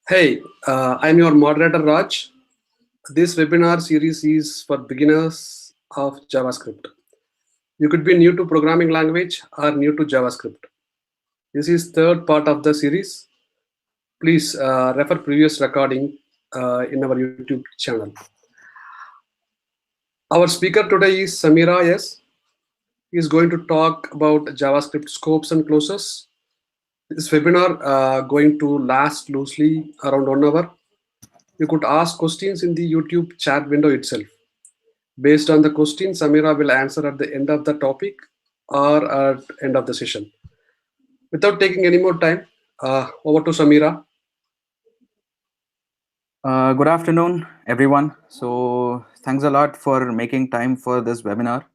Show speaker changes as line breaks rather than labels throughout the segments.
Hey, I'm your moderator Raj. This webinar series is for beginners of JavaScript. You could be new to programming language or new to JavaScript. This is third part of the series. Please refer previous recording in our YouTube channel. Our speaker today is Sameera S. He is going to talk about JavaScript scopes and closures. This webinar going to last loosely around 1 hour. You could ask questions in the YouTube chat window itself. Based on the question, Sameera will answer at the end of the topic or at end of the session. Without taking any more time, over to Sameera.
Good afternoon, everyone. So, thanks a lot for making time for this webinar.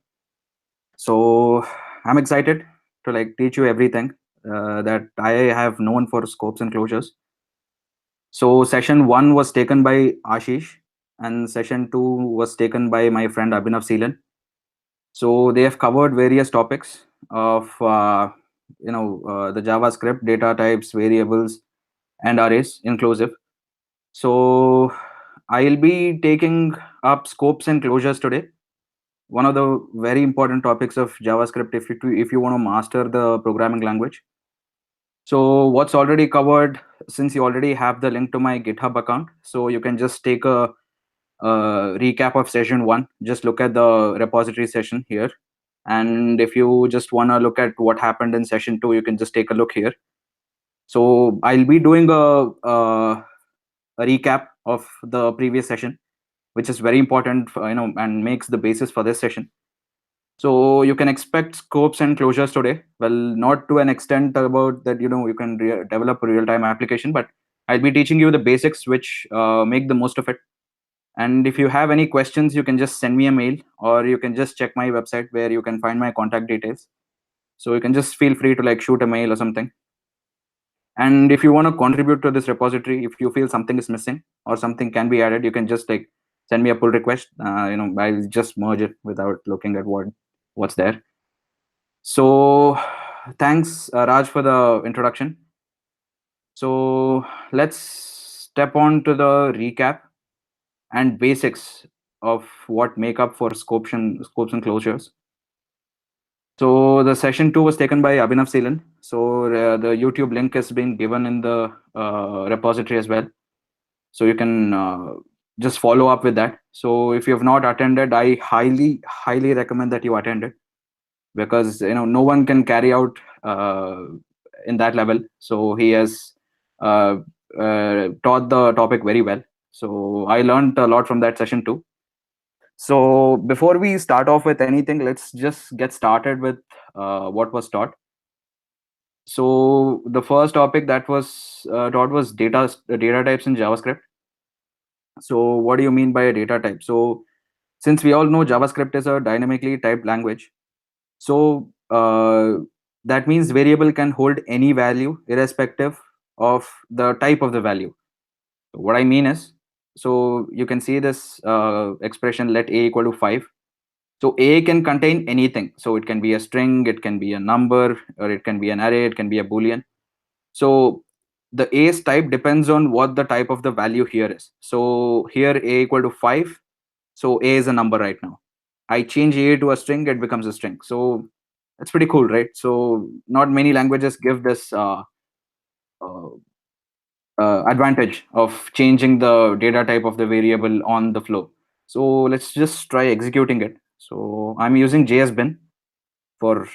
So, I'm excited to teach you everything that I have known for scopes and closures. So, session 1 was taken by Ashish, and session 2 was taken by my friend Abhinav Seelan. So, they have covered various topics of the JavaScript, data types, variables, and arrays inclusive. So I'll be taking up scopes and closures today. One of the very important topics of JavaScript if you want to master the programming language. So what's already covered, since you already have the link to my GitHub account, so you can just take a recap of session 1. Just look at the repository session here. And if you just want to look at what happened in session 2, you can just take a look here. So I'll be doing a recap of the previous session, which is very important and makes the basis for this session. So you can expect scopes and closures today. Well, not to an extent about that you can develop a real-time application, but I'll be teaching you the basics which make the most of it. And if you have any questions, you can just send me a mail, or you can just check my website where you can find my contact details. So you can just feel free to shoot a mail or something. And if you want to contribute to this repository, if you feel something is missing or something can be added, you can just send me a pull request. I'll just merge it without looking at what's there. So thanks, Raj, for the introduction. So let's step on to the recap and basics of what make up for scopes and closures. So the session 2 was taken by Abhinav Seelan. So the YouTube link is being given in the repository as well. So you can just follow up with that. So if you have not attended, I highly recommend that you attend it, because no one can carry out in that level. So he has taught the topic very well. So I learned a lot from that session too. So before we start off with anything, let's just get started with what was taught. So the first topic that was taught was data types in JavaScript. So what do you mean by a data type? So since we all know JavaScript is a dynamically typed language, so that means variable can hold any value irrespective of the type of the value. What I mean is, so you can see this expression, let a equal to 5. So a can contain anything. So it can be a string, it can be a number, or it can be an array, it can be a boolean. So the a's type depends on what the type of the value here is. So here a equal to 5. So a is a number right now. I change a to a string, it becomes a string. So that's pretty cool, right? So not many languages give this advantage of changing the data type of the variable on the flow. So let's just try executing it. So I'm using JSBin for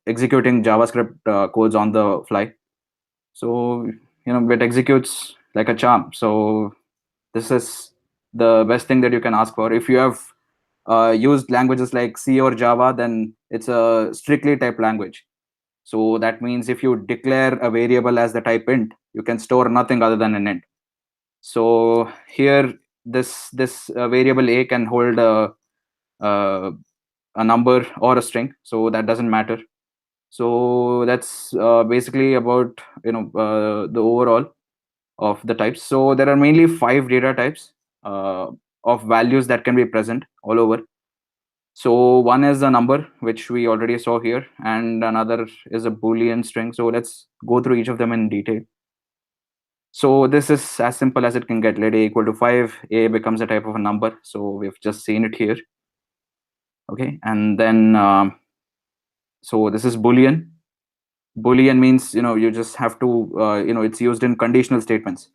executing JavaScript codes on the fly. So it executes like a charm. So this is the best thing that you can ask for. If you have used languages like C or Java, then it's a strictly typed language. So that means if you declare a variable as the type int, you can store nothing other than an int. So here, this variable a can hold a number or a string, so that doesn't matter. So that's basically about the overall of the types. So there are mainly 5 data types of values that can be present all over. So one is a number, which we already saw here, and another is a Boolean string. So let's go through each of them in detail. So this is as simple as it can get. Let a equal to 5, a becomes a type of a number. So we've just seen it here. Okay, and then so this is Boolean. Boolean means, you just have to, it's used in conditional statements.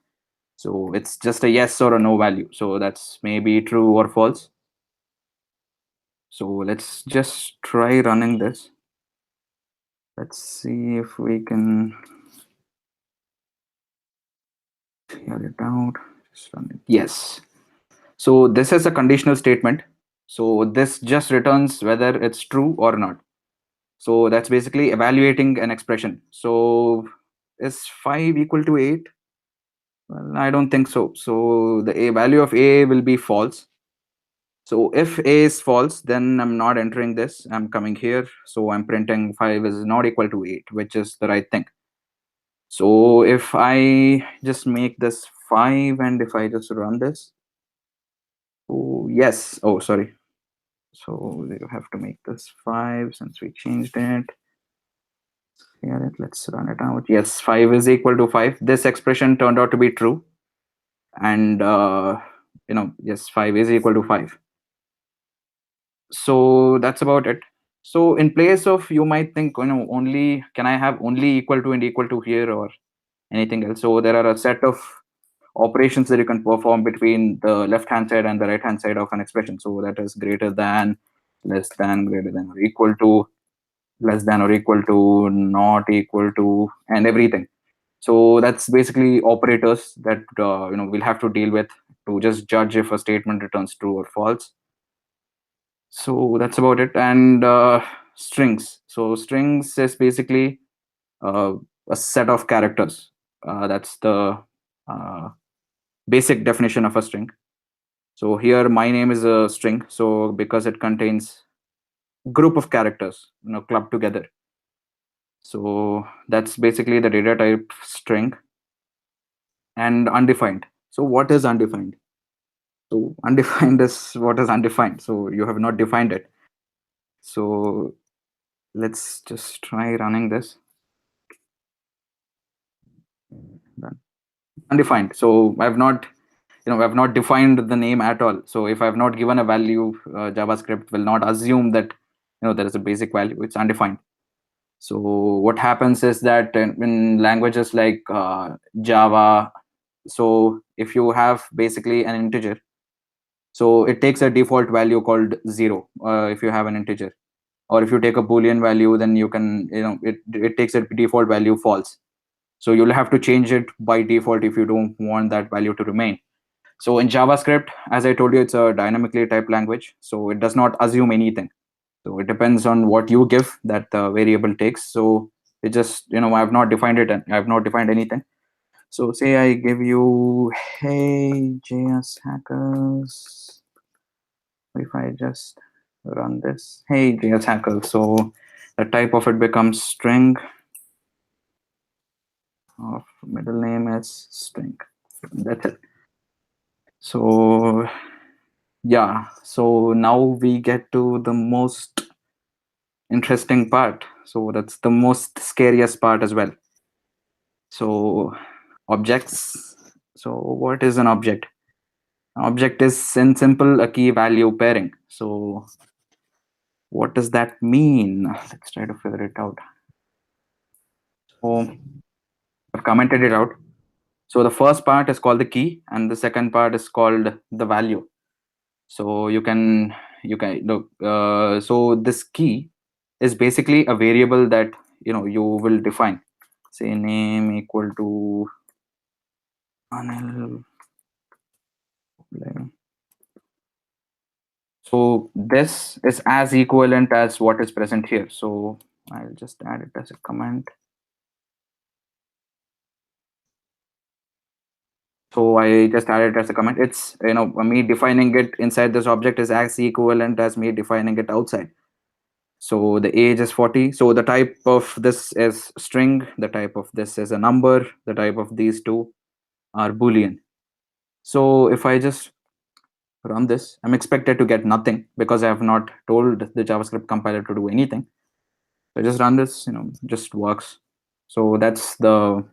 So it's just a yes or a no value. So that's maybe true or false. So let's just try running this. Let's see if we can hear it out. Just run it. Yes. So this is a conditional statement. So this just returns whether it's true or not. So that's basically evaluating an expression. So is 5 equal to 8? Well, I don't think so. So the a value of a will be false. So if a is false, then I'm not entering this. I'm coming here. So I'm printing 5 is not equal to 8, which is the right thing. So if I just make this 5 and if I just run this, oh yes, oh sorry. So you have to make this 5 since we changed it. Here, let's run it out. Yes, 5 is equal to 5. This expression turned out to be true. And, yes, 5 is equal to 5. So that's about it. So in place of, you might think, only, can I have only equal to and equal to here or anything else? So there are a set of operations that you can perform between the left hand side and the right hand side of an expression. So that is greater than, less than, greater than or equal to, less than or equal to, not equal to, and everything. So that's basically operators that we'll have to deal with to just judge if a statement returns true or false. So that's about it. And strings. So strings is basically uh, a set of characters. That's the basic definition of a string. So here my name is a string. So because it contains group of characters, clubbed together. So that's basically the data type string. And undefined. So what is undefined? So undefined is what is undefined. So you have not defined it. So let's just try running this. Done. Undefined. So I've not, I've not defined the name at all. So if I've not given a value, JavaScript will not assume that, there is a basic value. It's undefined. So what happens is that in languages like Java, so if you have basically an integer, so it takes a default value called 0 if you have an integer, or if you take a Boolean value, then you can, it takes a default value false. So you'll have to change it by default if you don't want that value to remain. So in JavaScript, as I told you, it's a dynamically typed language, so it does not assume anything. So it depends on what you give that the variable takes. So it just, I've not defined it and I've not defined anything. So say I give you, hey JS hackers, if I just run this, hey JS hackers, so the type of it becomes string, of middle name is string. That's it. So yeah, so now we get to the most interesting part. So that's the most scariest part as well. So objects. So what is an object? An object is in simple a key value pairing. So what does that mean? Let's try to figure it out. So I've commented it out. So the first part is called the key and the second part is called the value. So you can look, so this key is basically a variable that you will define. Say name equal to Anil. So this is as equivalent as what is present here. So I'll just add it as a comment. So I just added it as a comment. It's, me defining it inside this object is as equivalent as me defining it outside. So the age is 40. So the type of this is string. The type of this is a number. The type of these two are Boolean. So if I just run this, I'm expected to get nothing because I have not told the JavaScript compiler to do anything. So I just run this, just works. So that's the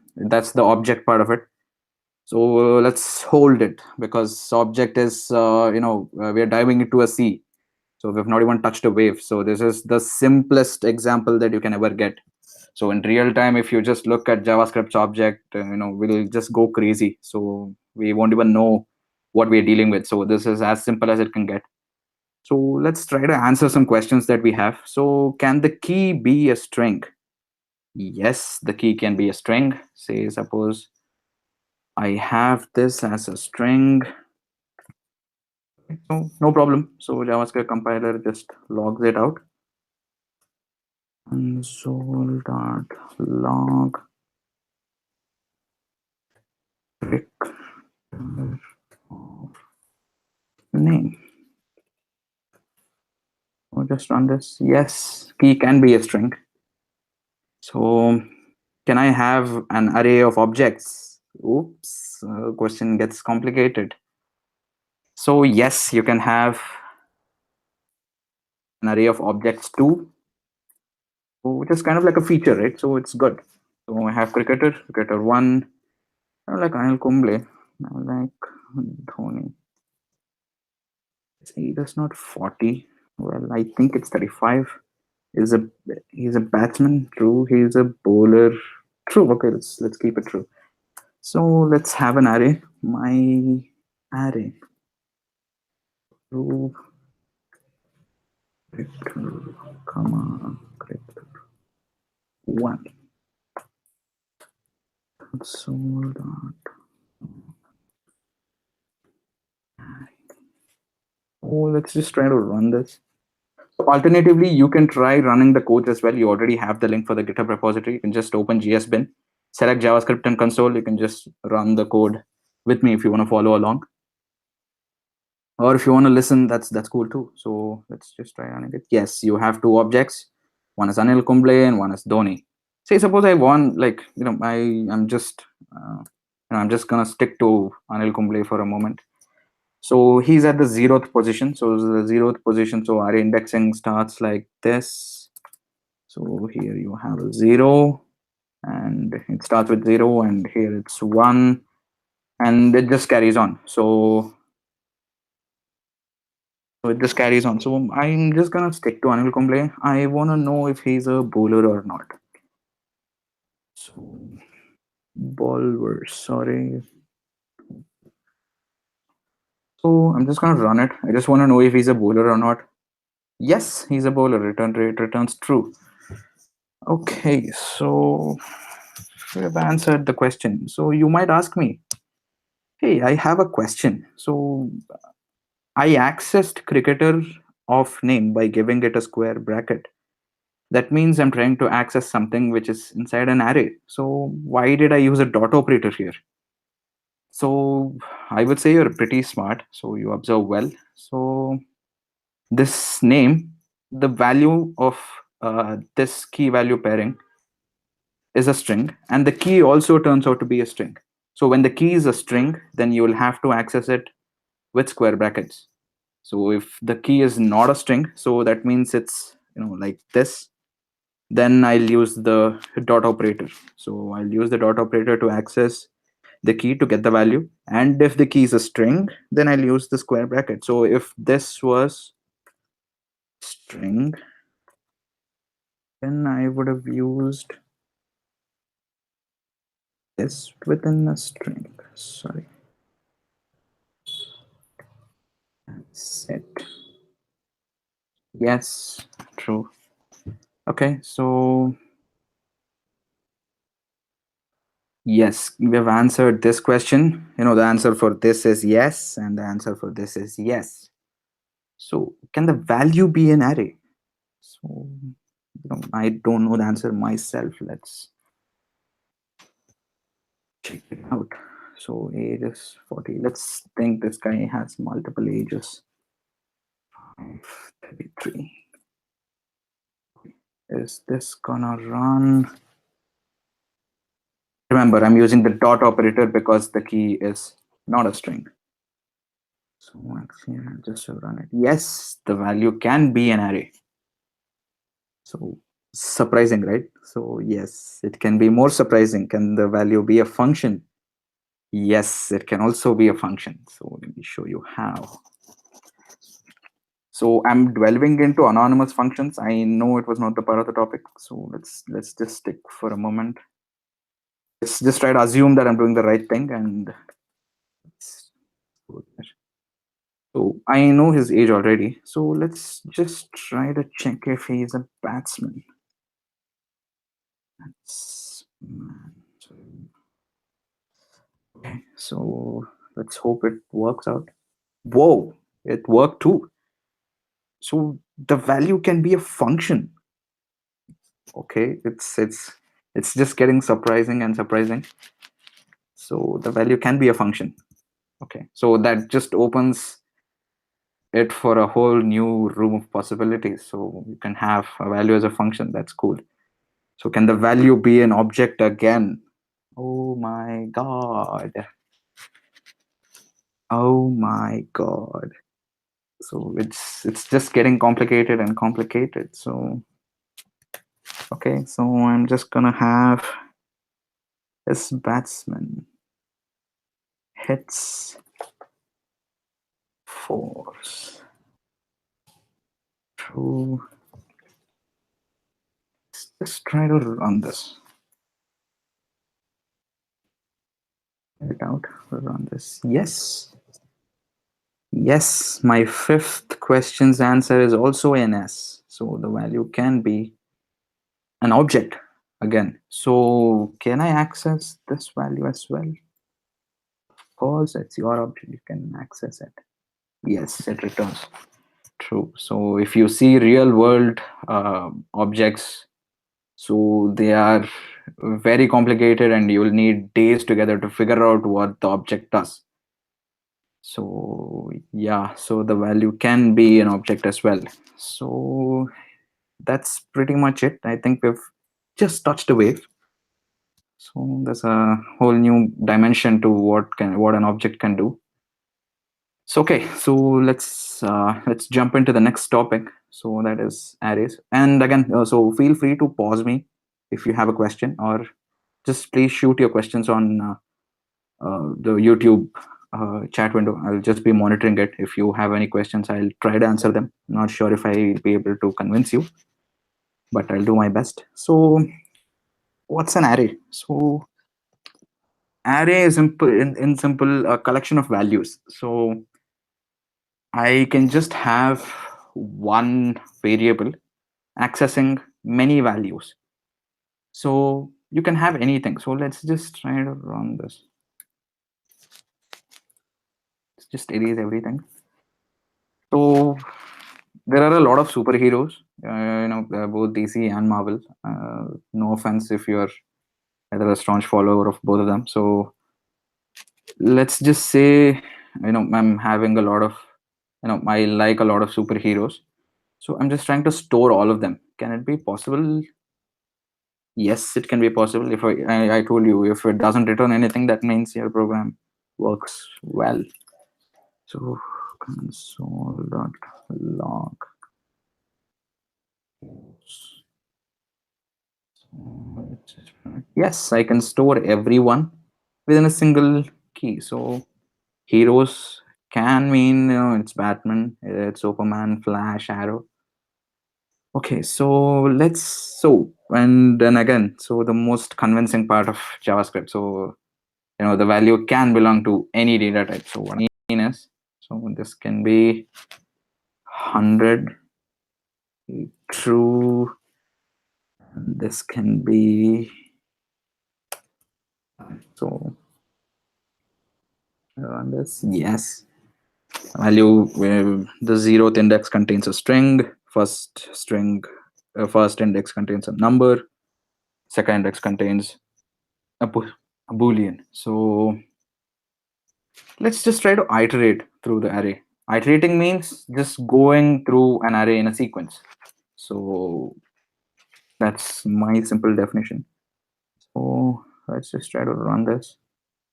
object part of it. So let's hold it, because object is, we are diving into a sea. So we've not even touched a wave. So this is the simplest example that you can ever get. So in real time, if you just look at JavaScript's object, we'll just go crazy. So we won't even know what we're dealing with. So this is as simple as it can get. So let's try to answer some questions that we have. So can the key be a string? Yes, the key can be a string. Say, suppose I have this as a string. So no problem. So JavaScript compiler just logs it out. Console.log name. So just run this. Yes, key can be a string. So can I have an array of objects? Oops, question gets complicated. So yes, you can have an array of objects too, which is kind of like a feature, right? So it's good. So I have cricketer 1, I like Anil Kumble, I like Dhoni. See, that's not 40. Well, I think it's 35. He's a batsman. True. He's a bowler. True. Okay, let's keep it true. So let's have an array. My array. True. Cricketer, comma, cricketer 1. Console dot. Oh, let's just try to run this. So alternatively, you can try running the code as well. You already have the link for the GitHub repository. You can just open GSBin, select JavaScript and console. You can just run the code with me if you want to follow along. Or if you want to listen, that's cool too. So let's just try running it. Yes, you have two objects. One is Anil Kumble and one is Dhoni. Say, suppose I want, like, I'm just gonna stick to Anil Kumble for a moment. So he's at the 0th position. So the 0th position. So our indexing starts like this. So here you have a 0, and it starts with 0, and here it's 1, and it just carries on. So it just carries on. So I'm just gonna stick to Anil Kumble. I wanna know if he's a bowler or not. So bowler, sorry. So I'm just gonna run it. I just wanna know if he's a bowler or not. Yes, he's a bowler. Return rate returns true. Okay, so we have answered the question. So you might ask me, hey, I have a question. So I accessed cricketer of name by giving it a square bracket. That means I'm trying to access something which is inside an array. So why did I use a dot operator here? So I would say you're pretty smart. So you observe well. So this name, the value of this key value pairing is a string, and the key also turns out to be a string. So when the key is a string, then you will have to access it with square brackets. So if the key is not a string, so that means it's like this, then I'll use the dot operator. So I'll use the dot operator to access the key to get the value. And if the key is a string, then I'll use the square bracket. So if this was string, then I would have used this within a string. Sorry. Set. Yes, true. Okay, so yes, we have answered this question. The answer for this is yes, and the answer for this is yes. So can the value be an array? So I don't know the answer myself. Let's check it out. So age is 40. Let's think this guy has multiple ages. 33. Is this gonna run? Remember, I'm using the dot operator because the key is not a string. So actually, I'll just run it. Yes, the value can be an array. So surprising, right? So yes, it can be more surprising. Can the value be a function? Yes, it can also be a function. So let me show you how. So I'm delving into anonymous functions. I know it was not the part of the topic, so let's just stick for a moment. Let's just try to assume that I'm doing the right thing, and let's go there. So I know his age already. So let's just try to check if he's a batsman. Okay, so let's hope it works out. Whoa, it worked too. So the value can be a function. Okay, it's just getting surprising and surprising. So the value can be a function. Okay, so that just opens it for a whole new room of possibilities. So you can have a value as a function. That's cool. So can the value be an object again? Oh my god. Oh my god. So it's just getting complicated and complicated. So okay, so I'm just gonna have this batsman hits force to just try to run this. It out, run this. Yes. Yes, my fifth question's answer is also an S. So the value can be an object again. So can I access this value as well? Of course, it's your object. You can access it. Yes, it returns. True. So if you see real world objects, so they are very complicated and you'll need days together to figure out what the object does. So yeah, so the value can be an object as well. So that's pretty much it. I think we've just touched a wave. So there's a whole new dimension to what an object can do. So okay, so let's jump into the next topic. So that is arrays. And again, so feel free to pause me if you have a question, or just please shoot your questions on the YouTube chat window. I'll just be monitoring it. If you have any questions, I'll try to answer them. Not sure if I'll be able to convince you, but I'll do my best. So what's an array? So array is in simple a collection of values. So I can just have one variable accessing many values. So you can have anything. So let's just try to run this. Let's just erase everything. So there are a lot of superheroes, both DC and Marvel. No offense if you're either a staunch follower of both of them. So let's just say, I'm having a lot of, I like a lot of superheroes. So I'm just trying to store all of them. Can it be possible? Yes, it can be possible. If I told you, if it doesn't return anything, that means your program works well. So console.log. Yes, I can store everyone within a single key. So heroes can mean, it's Batman, it's Superman, Flash, Arrow. Okay, so and then again, so the most convincing part of JavaScript. So the value can belong to any data type. So what I mean is, so this can be 100 true. This can be so on this. Yes, value where the 0th index contains a string. First index contains a number. Second index contains a boolean. So let's just try to iterate through the array. Iterating means just going through an array in a sequence. So that's my simple definition. So let's just try to run this.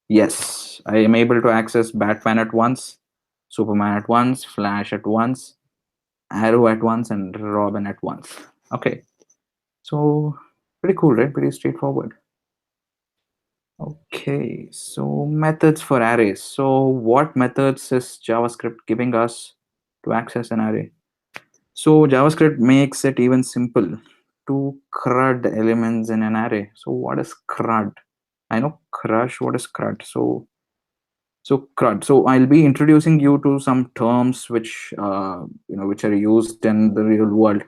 Yes, I am able to access Batman at once, Superman at once, Flash at once, Arrow at once, and Robin at once. Okay, so pretty cool, right? Pretty straightforward. Okay, so methods for arrays. So what methods is JavaScript giving us to access an array? So JavaScript makes it even simple to CRUD elements in an array. So what is CRUD? I know crush. What is CRUD? So CRUD. So I'll be introducing you to some terms which which are used in the real world.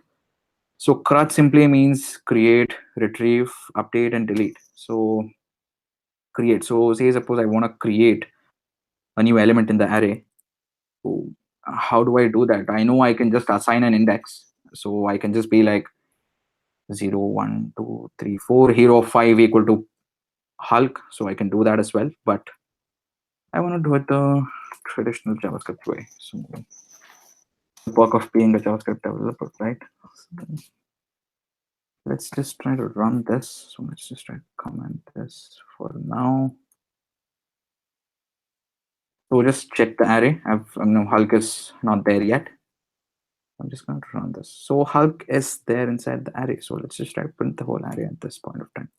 So CRUD simply means create, retrieve, update, and delete. So create. So say suppose I want to create a new element in the array. So how do I do that? I know I can just assign an index. So I can just be like 0, 1, 2, 3, 4, hero 5 equal to Hulk. So I can do that as well. But I want to do it the traditional JavaScript way. So the perk of being a JavaScript developer, right? So let's just try to run this. So let's just try to comment this for now. So just check the array. Hulk is not there yet. I'm just going to run this. So Hulk is there inside the array. So let's just try to print the whole array at this point of time.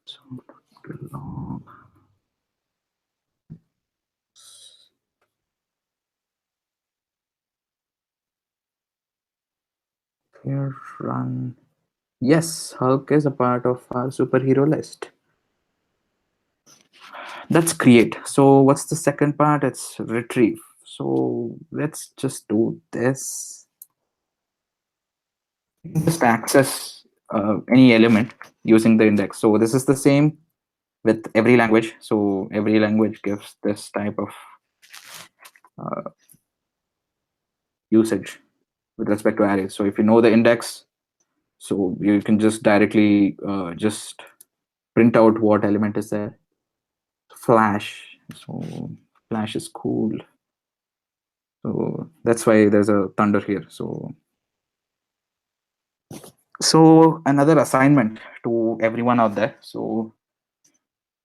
So long. Here run. Yes, Hulk is a part of our superhero list. That's create. So what's the second part? It's retrieve. So let's just do this. Just access any element using the index. So this is the same with every language. So every language gives this type of usage with respect to arrays. So if you know the index, so you can just directly just print out what element is there. Flash. So Flash is cool. So that's why there's a thunder here. So another assignment to everyone out there. So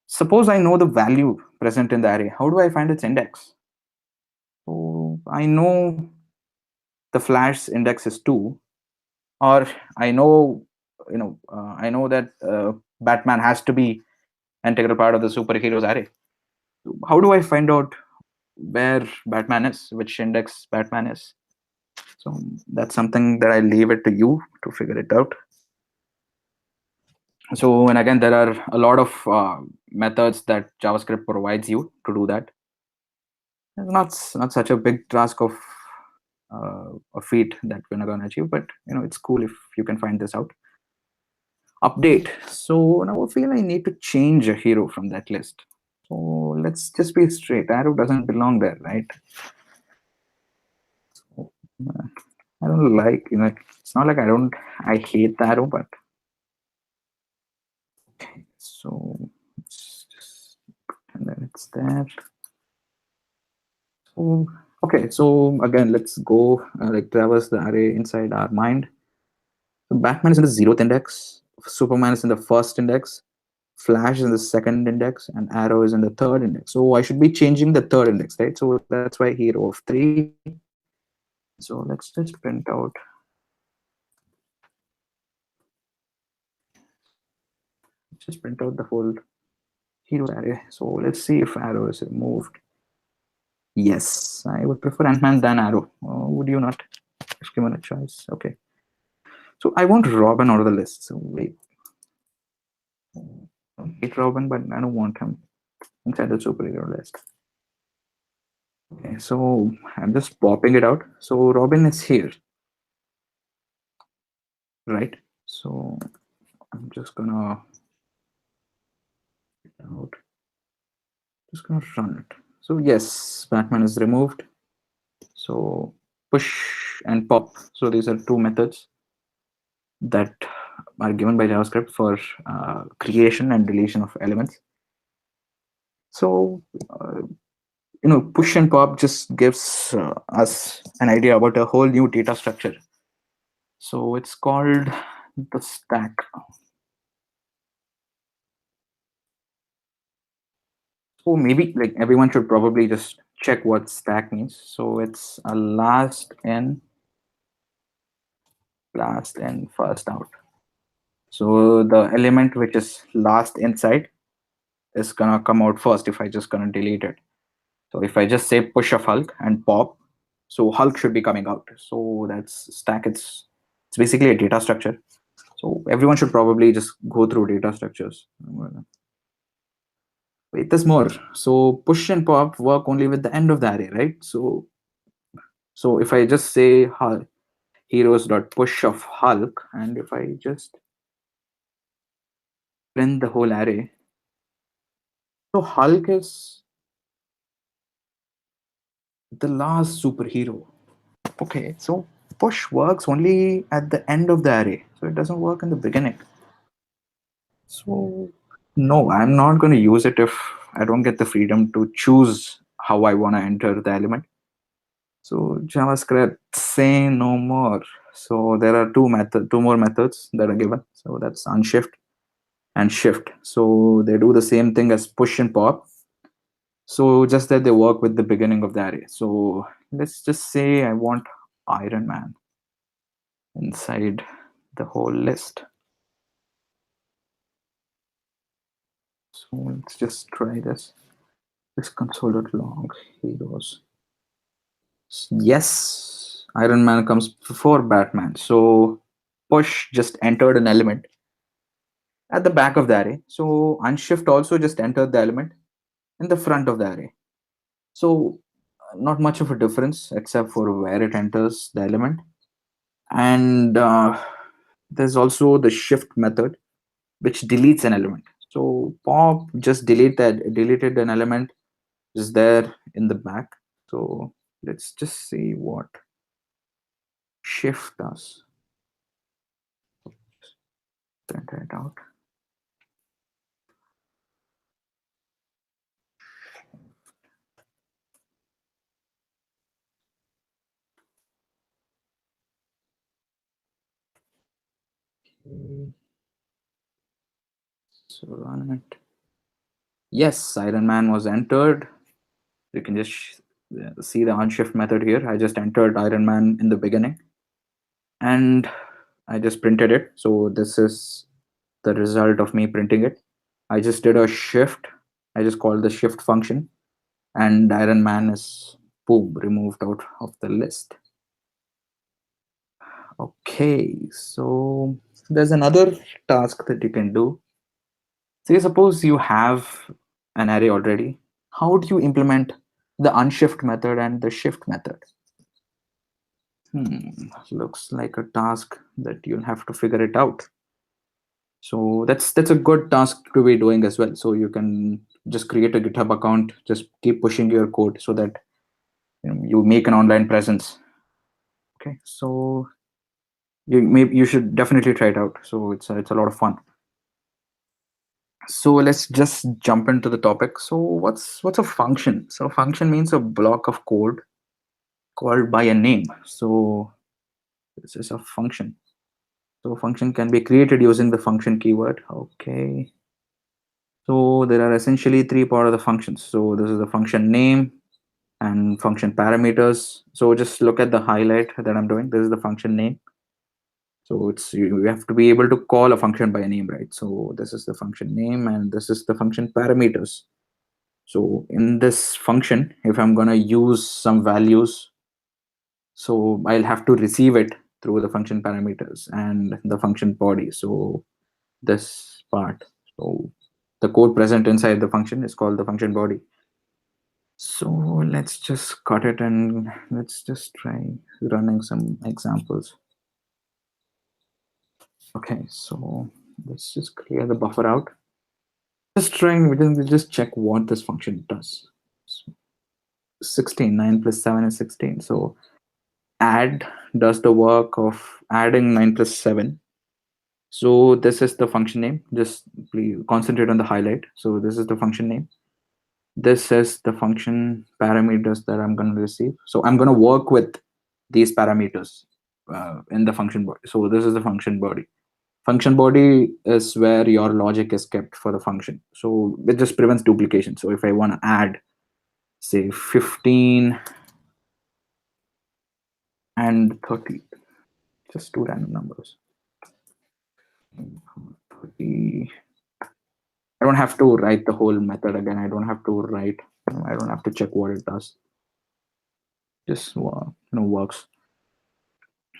suppose I know the value present in the array. How do I find its index? So I know the Flash index is 2, or I know I know that Batman has to be integral part of the superheroes array. How do I find out where Batman is, which index Batman is? So that's something that I leave it to you to figure it out. So, and again, there are a lot of methods that JavaScript provides you to do that. It's not such a big task of a feat that we're not going to achieve, but it's cool if you can find this out. Update. So now I feel I need to change a hero from that list. So let's just be straight. Arrow doesn't belong there, right? So, I don't like, it's not like I hate the arrow, but okay. So it's just, and then it's there. So, okay. So again, let's go like traverse the array inside our mind. So Batman is in the 0th index. Superman is in the 1st index. Flash is in the 2nd index, and Arrow is in the 3rd index. So I should be changing the 3rd index, right? So that's why hero of 3. So let's just print out. Just print out the whole hero array. So let's see if Arrow is removed. Yes, I would prefer Ant-Man than Arrow. Would you not? If given a choice. Okay. So I want Robin out of the list. So wait. I hate Robin, but I don't want him inside the superhero list. Okay, so I'm just popping it out. So Robin is here, right? So I'm just gonna out. Just gonna run it. So yes, Batman is removed. So push and pop. So these are two methods that are given by JavaScript for creation and deletion of elements. So push and pop just gives us an idea about a whole new data structure. So it's called the stack. So maybe like everyone should probably just check what stack means. So it's a last in, first out. So the element which is last inside is gonna come out first if I just gonna delete it. So if I just say push of Hulk and pop, so Hulk should be coming out. So that's stack. It's basically a data structure. So everyone should probably just go through data structures. Wait, there's more. So push and pop work only with the end of the array, right? So if I just say Hulk, heroes dot push of Hulk, and if I just print the whole array, so Hulk is the last superhero. Okay, so push works only at the end of the array, so it doesn't work in the beginning. So no, I'm not going to use it if I don't get the freedom to choose how I want to enter the element. So JavaScript say no more. So there are two more methods that are given. So that's unshift and shift. So they do the same thing as push and pop. So just that they work with the beginning of the array. So let's just say I want Iron Man inside the whole list. So let's just try this. This console.log heroes. Yes, Iron Man comes before Batman. So push just entered an element at the back of the array. So unshift also just entered the element in the front of the array. So not much of a difference except for where it enters the element. And there's also the shift method, which deletes an element. So pop just deleted an element is there in the back. So let's just see what shift does. Print it out. So run it. Yes, Iron Man was entered. You can just see the unshift method here. I just entered Iron Man in the beginning and I just printed it. So this is the result of me printing it. I just did a shift. I just called the shift function and Iron Man is boom removed out of the list. Okay, so there's another task that you can do. Say suppose you have an array already. How do you implement the unshift method and the shift method? Looks like a task that you'll have to figure it out. So that's a good task to be doing as well. So you can just create a GitHub account, just keep pushing your code so that you make an online presence. Okay, so you should definitely try it out. So it's a lot of fun. So let's just jump into the topic. So what's a function? So a function means a block of code called by a name. So this is a function. So a function can be created using the function keyword. Okay. So there are essentially three part of the functions. So this is the function name and function parameters. So just look at the highlight that I'm doing. This is the function name. So it's you have to be able to call a function by a name, right? So this is the function name and this is the function parameters. So in this function, if I'm gonna use some values, so I'll have to receive it through the function parameters and the function body. So this part. So the code present inside the function is called the function body. So let's just cut it and let's just try running some examples. Okay, so let's just clear the buffer out. We'll just check what this function does. So 16, 9 plus 7 is 16. So add does the work of adding 9 plus 7. So this is the function name. Just please concentrate on the highlight. So this is the function name. This is the function parameters that I'm going to receive. So I'm going to work with these parameters in the function body. So this is the function body. Function body is where your logic is kept for the function. So it just prevents duplication. So if I want to add, say, 15 and 30, just two random numbers. don't have to write the whole method again. I don't have to write, I don't have to check what it does. Just works.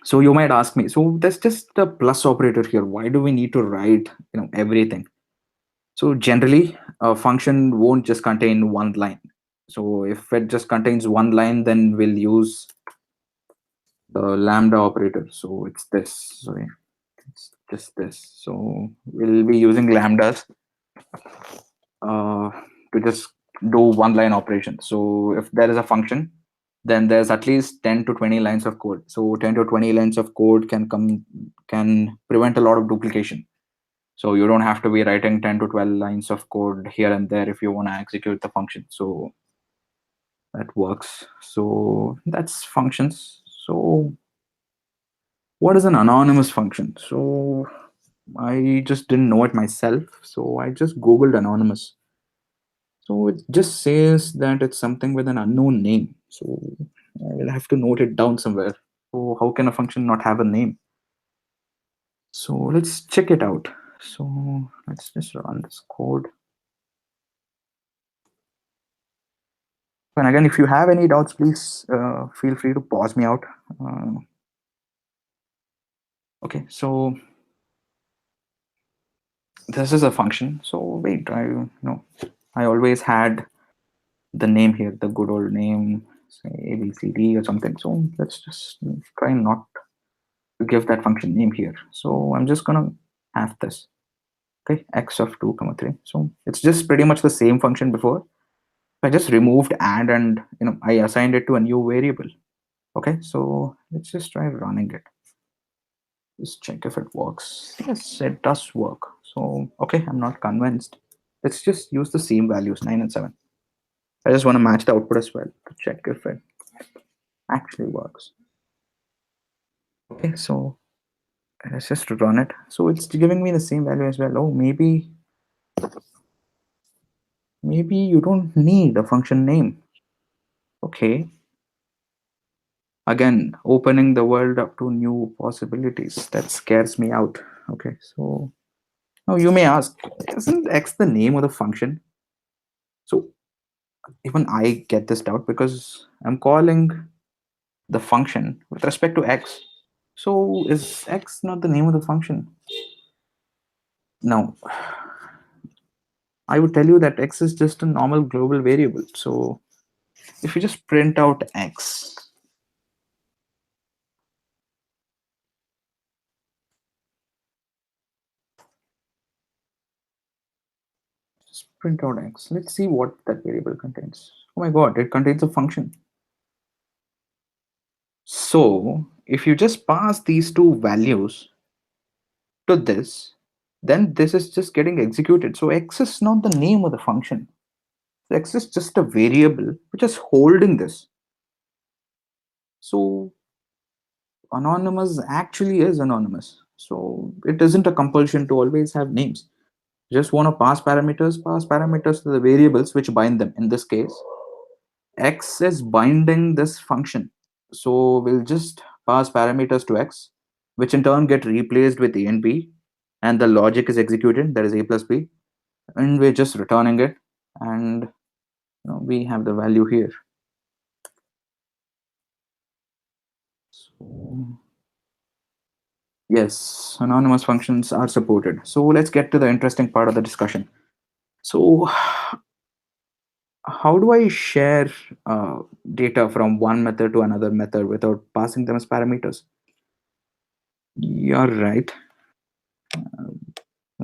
So you might ask me, so there's just the plus operator here. Why do we need to write everything? So generally, a function won't just contain one line. So if it just contains one line, then we'll use the lambda operator. So it's this. Sorry, it's just this. So we'll be using lambdas to just do one line operation. So if there is a function, then there's at least 10 to 20 lines of code. So 10 to 20 lines of code can prevent a lot of duplication. So you don't have to be writing 10 to 12 lines of code here and there if you want to execute the function. So that works. So that's functions. So what is an anonymous function? So I just didn't know it myself. So I just Googled anonymous. So it just says that it's something with an unknown name. So I will have to note it down somewhere. So how can a function not have a name? So let's check it out. So let's just run this code. And again, if you have any doubts, please feel free to pause me out. Okay, so this is a function. So wait, I always had the name here, the good old name, say ABCD or something. So let's just try not to give that function name here. So I'm just gonna have this. Okay, x of 2, 3. So it's just pretty much the same function before. I just removed add and I assigned it to a new variable. Okay, so let's just try running it. Just check if it works. Yes, it does work. So okay, I'm not convinced. Let's just use the same values, 9 and 7. I just want to match the output as well to check if it actually works. Okay, so let's just run it. So it's giving me the same value as well. Oh, maybe you don't need a function name. Okay. Again, opening the world up to new possibilities. That scares me out. Okay, so now you may ask, isn't x the name of the function? So even I get this doubt because I'm calling the function with respect to x. So is x not the name of the function? Now, I would tell you that x is just a normal global variable. So if you just print out x, just print out x. Let's see what that variable contains. Oh my god, it contains a function. So if you just pass these two values to this, then this is just getting executed. So x is not the name of the function. So x is just a variable which is holding this. So anonymous actually is anonymous. So it isn't a compulsion to always have names. You just want to pass parameters to the variables which bind them. In this case, x is binding this function. So we'll just pass parameters to x, which in turn get replaced with a and b, and the logic is executed, that is a plus b, and we're just returning it, and we have the value here. So yes, anonymous functions are supported. So let's get to the interesting part of the discussion. So how do I share data from one method to another method without passing them as parameters? You're right.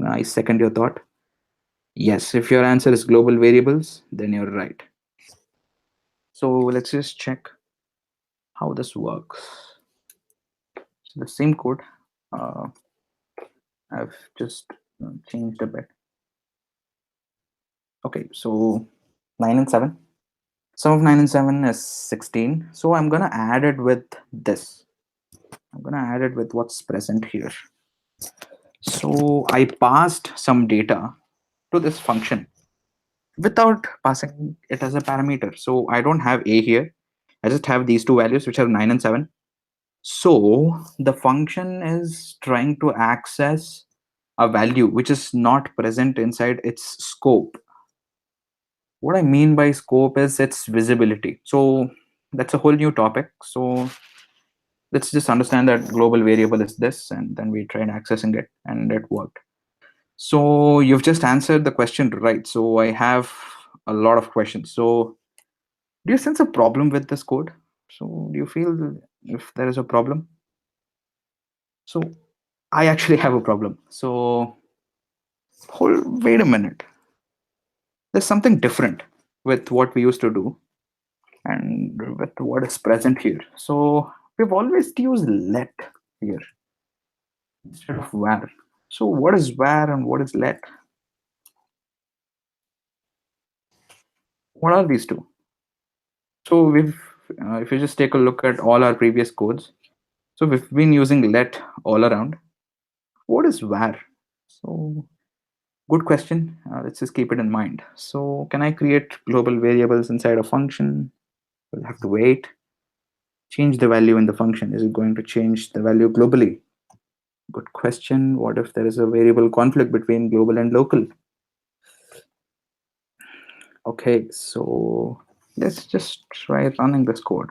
I second your thought. Yes, if your answer is global variables, then you're right. So let's just check how this works. So the same code, I've just changed a bit. Okay, so 9 and 7. Sum of 9 and 7 is 16. So I'm gonna add it with this. I'm gonna add it with what's present here. So I passed some data to this function without passing it as a parameter. So I don't have a here. I just have these two values, which are 9 and 7. So the function is trying to access a value which is not present inside its scope. What I mean by scope is its visibility. So that's a whole new topic. So let's just understand that global variable is this, and then we tried accessing it and it worked. So you've just answered the question right. So I have a lot of questions. So do you sense a problem with this code? So do you feel if there is a problem? So I actually have a problem. So wait a minute. There's something different with what we used to do and with what is present here. So we've always used let here instead of where. So what is where and what is let? What are these two? So if you just take a look at all our previous codes, so we've been using let all around. What is where? So good question. Let's just keep it in mind. So can I create global variables inside a function? We'll have to wait. Change the value in the function. Is it going to change the value globally? Good question. What if there is a variable conflict between global and local? Okay, so let's just try running this code.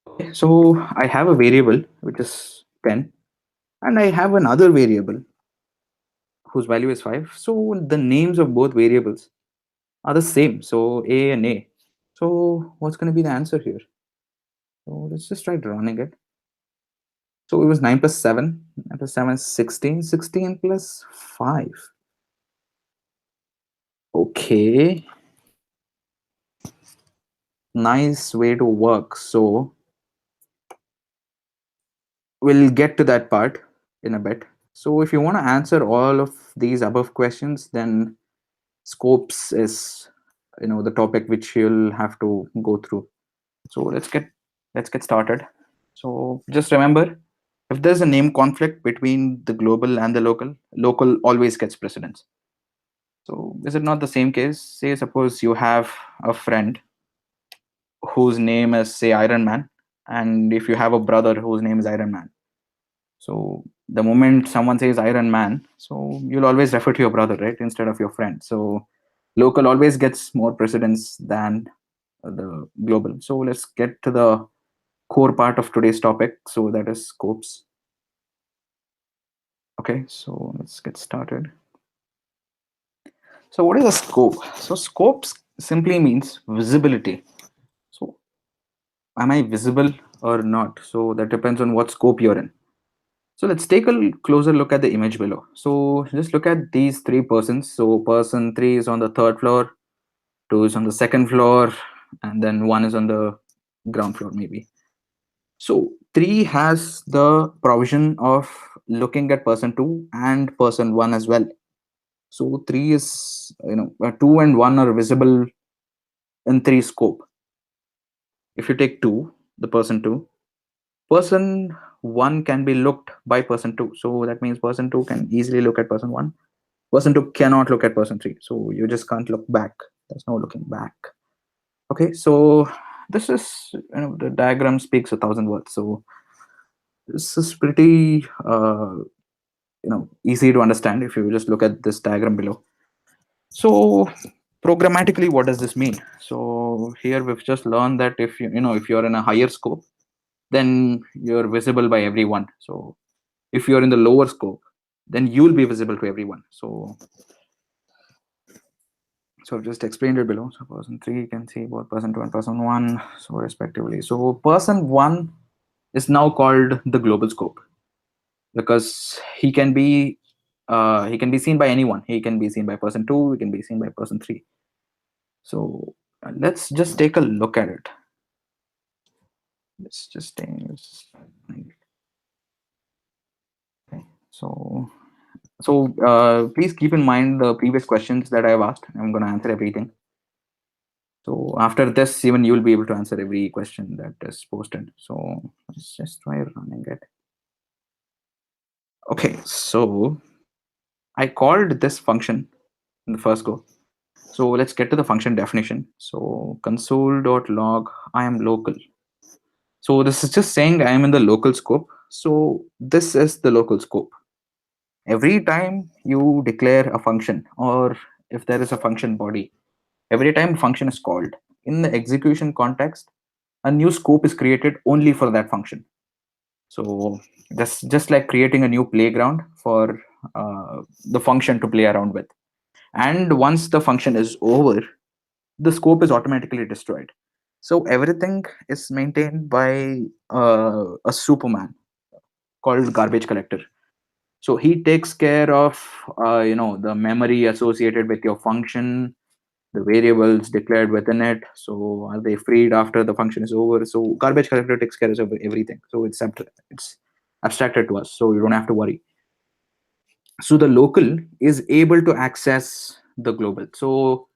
Okay, so I have a variable which is 10, and I have another variable whose value is 5. So the names of both variables are the same. So A and A. So what's going to be the answer here? So let's just try running it. So it was 9 plus 7. 9 plus 7 is 16. 16 plus 5. Okay. Nice way to work. So we'll get to that part in a bit. So if you want to answer all of these above questions, then scopes is the topic which you'll have to go through. So let's get started. So just remember, if there's a name conflict between the global and the local, local always gets precedence. So is it not the same case? Say suppose you have a friend whose name is say Iron Man, and if you have a brother whose name is Iron Man. So the moment someone says Iron Man, so you'll always refer to your brother, right, instead of your friend. So local always gets more precedence than the global. So let's get to the core part of today's topic. So that is scopes. Okay, so let's get started. So what is a scope? So scopes simply means visibility. So am I visible or not? So that depends on what scope you're in. So let's take a closer look at the image below. So just look at these three persons. So person 3 is on the 3rd floor, 2 is on the 2nd floor, and then 1 is on the ground floor maybe. So 3 has the provision of looking at person 2 and person 1 as well. So 3 is, 2 and 1 are visible in 3 scope. If you take 2, the person 2, person 1 can be looked by person 2. So that means person 2 can easily look at person 1. Person 2 cannot look at person 3. So you just can't look back. There's no looking back. Okay, so this is, the diagram speaks 1,000 words. So this is pretty, easy to understand if you just look at this diagram below. So programmatically, what does this mean? So here we've just learned that if if you're in a higher scope, then you're visible by everyone. So if you're in the lower scope, then you'll be visible to everyone. So I've just explained it below. So person 3 can see both person 2 and person 1, so respectively. So person 1 is now called the global scope because he can be seen by anyone. He can be seen by person 2, he can be seen by person 3. So let's just take a look at it. Let's just okay. So please keep in mind the previous questions that I've asked. I'm going to answer everything. So after this, even you'll be able to answer every question that is posted. So let's just try running it. Okay, so I called this function in the first go. So let's get to the function definition. So console.log I am local. So this is just saying I am in the local scope. So this is the local scope. Every time you declare a function, or if there is a function body, every time function is called, in the execution context, a new scope is created only for that function. So just like creating a new playground for the function to play around with. And once the function is over, the scope is automatically destroyed. So everything is maintained by a superman called garbage collector. So he takes care of the memory associated with your function, the variables declared within it. So are they freed after the function is over? So garbage collector takes care of everything. So it's abstracted to us, so you don't have to worry. So the local is able to access the global. So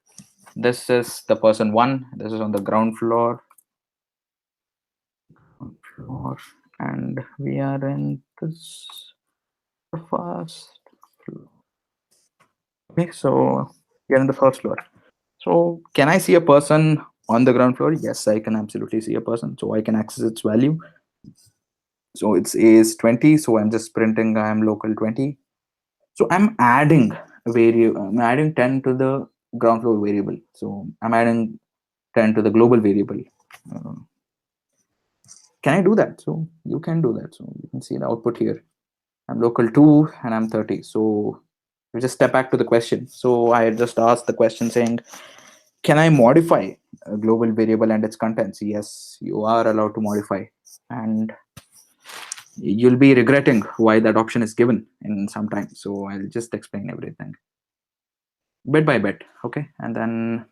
this is the person one. This is on the ground floor, and we are in this first floor. Okay, so we are in the first floor. So can I see a person on the ground floor? Yes, I can absolutely see a person. So I can access its value. So its A is 20. So I'm just printing I'm local 20. So I'm adding 10 to the ground floor variable. So I'm adding 10 to the global variable. Uh, can I do that? So you can do that. So you can see the output here. I'm local 2 and I'm 30. So we just step back to the question. So I just asked the question saying, can I modify a global variable and its contents? Yes, you are allowed to modify. And you'll be regretting why that option is given in some time. So I'll just explain everything bit by bit. Okay. And then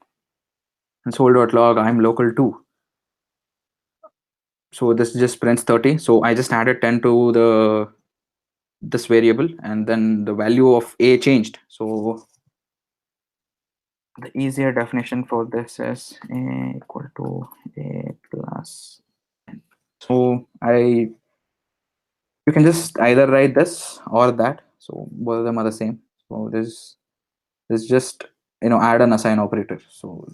console.log, I'm local 2. So this just prints 30. So I just added 10 to this variable, and then the value of A changed. So the easier definition for this is A equal to A plus N. So you can just either write this or that. So both of them are the same. So this just add an assign operator. So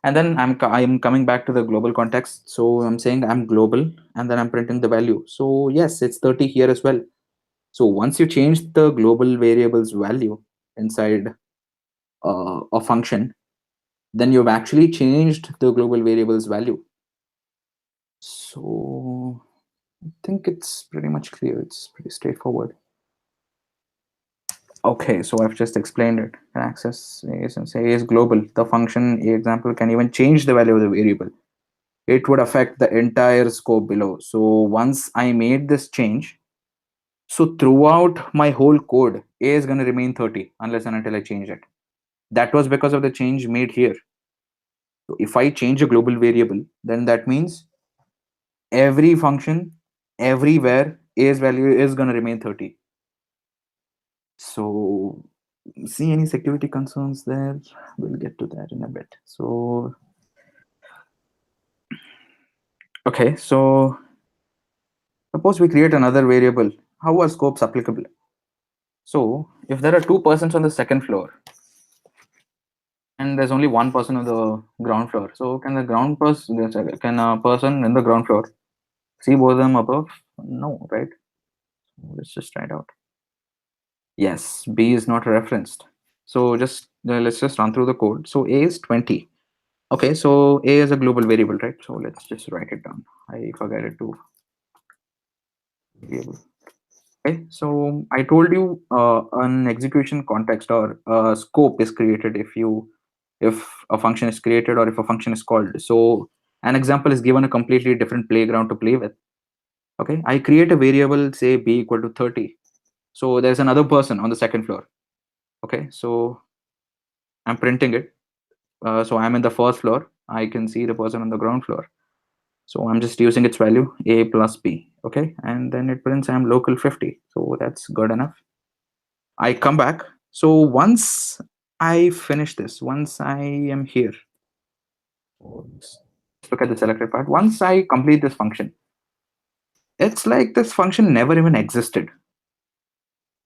and then I'm coming back to the global context. So I'm saying I'm global, and then I'm printing the value. So yes, it's 30 here as well. So once you change the global variable's value inside a function, then you've actually changed the global variable's value. So I think it's pretty much clear. It's pretty straightforward. Okay, so I've just explained it. Can access A since A is global. The function A example can even change the value of the variable. It would affect the entire scope below. So once I made this change, so throughout my whole code, A is going to remain 30 unless and until I change it. That was because of the change made here. So if I change a global variable, then that means every function, everywhere, A's value is going to remain 30. So see any security concerns there? We'll get to that in a bit. So okay, so suppose we create another variable. How are scopes applicable? So if there are two persons on the second floor and there's only one person on the ground floor, so can a person in the ground floor see both of them above? No, right? Let's just try it out. Yes, B is not referenced. So just let's just run through the code. So A is 20. Okay, so A is a global variable, right? So let's just write it down. I forgot it to variable. Okay, so I told you an execution context or a scope is created if a function is created or if a function is called. So an example is given a completely different playground to play with. Okay, I create a variable, say B equal to 30. So there's another person on the second floor. Okay, so I'm printing it. So I'm in the first floor. I can see the person on the ground floor. So I'm just using its value A plus B. Okay, and then it prints I'm local 50. So that's good enough. I come back. So once I finish this, once I am here, let's look at the selected part. Once I complete this function, it's like this function never even existed.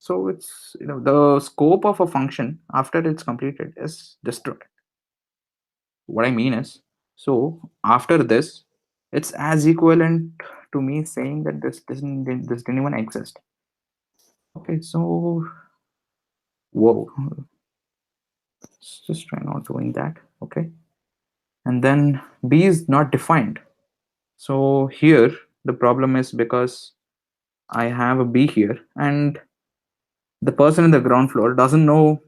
So it's the scope of a function after it's completed is destroyed. What I mean is, so after this, it's as equivalent to me saying that this didn't even exist. Okay, so whoa, let's just try not doing that. Okay, and then B is not defined. So here the problem is because I have a B here, and the person in the ground floor doesn't know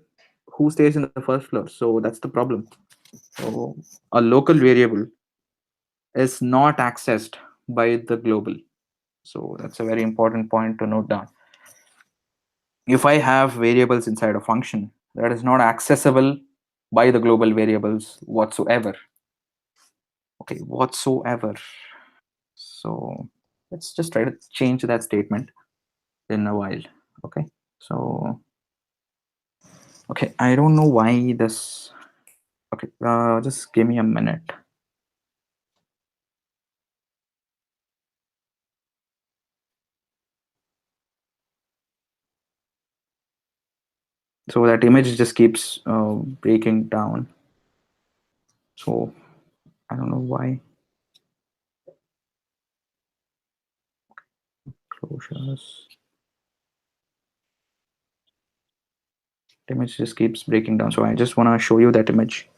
who stays in the first floor. So that's the problem. So a local variable is not accessed by the global. So that's a very important point to note down. If I have variables inside a function that is not accessible by the global variables whatsoever. Okay, whatsoever. So let's just try to change that statement in a while. Okay, so okay, I don't know why this. Okay, just give me a minute. So that image just keeps breaking down. So I don't know why. Closures. The image just keeps breaking down. So I just want to show you that image.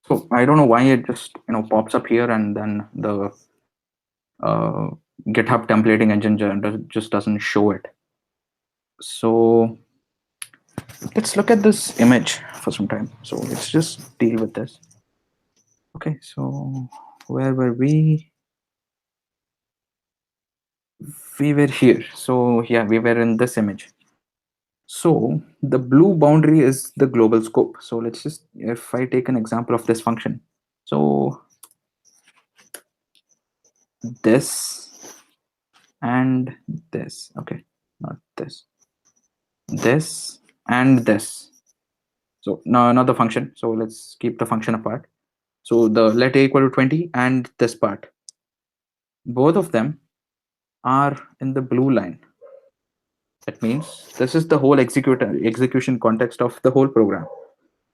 So I don't know why it just pops up here, and then the GitHub templating engine just doesn't show it. So let's look at this image for some time. So let's just deal with this. Okay, so where were we? We were here. So yeah, we were in this image. So the blue boundary is the global scope. So let's just, if I take an example of this function. So this and this, okay, not this, this and this. So no, not the function. So let's keep the function apart. So the let a equal to 20 and this part, both of them are in the blue line. That means this is the whole execution context of the whole program.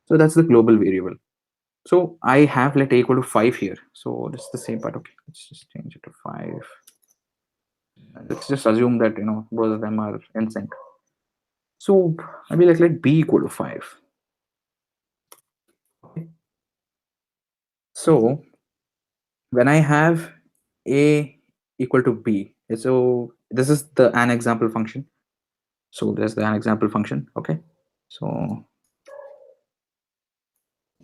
So that's the global variable. So I have let a equal to 5 here. So it's the same part. Okay, let's just change it to 5. Let's just assume that both of them are in sync. So maybe let b equal to 5. Okay. So when I have a equal to b, so this is the an example function. So there's the an example function. Okay. So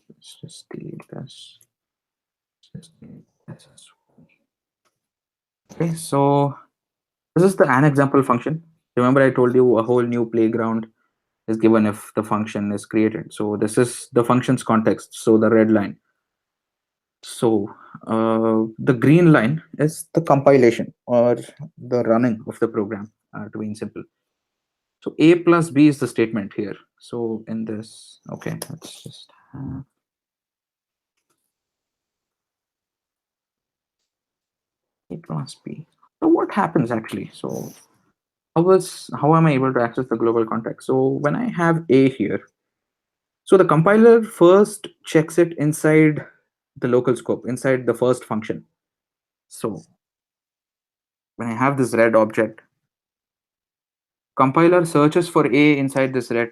let's just delete this. Okay, so this is the an example function. Remember I told you a whole new playground is given if the function is created. So this is the function's context. So the red line. So the green line is the compilation or the running of the program, to be simple. So a plus b is the statement here. So in this, okay, let's just have a plus b. So what happens actually? So how am I able to access the global context? So when I have a here, so the compiler first checks it inside the local scope, inside the first function. So when I have this red object, compiler searches for a inside this red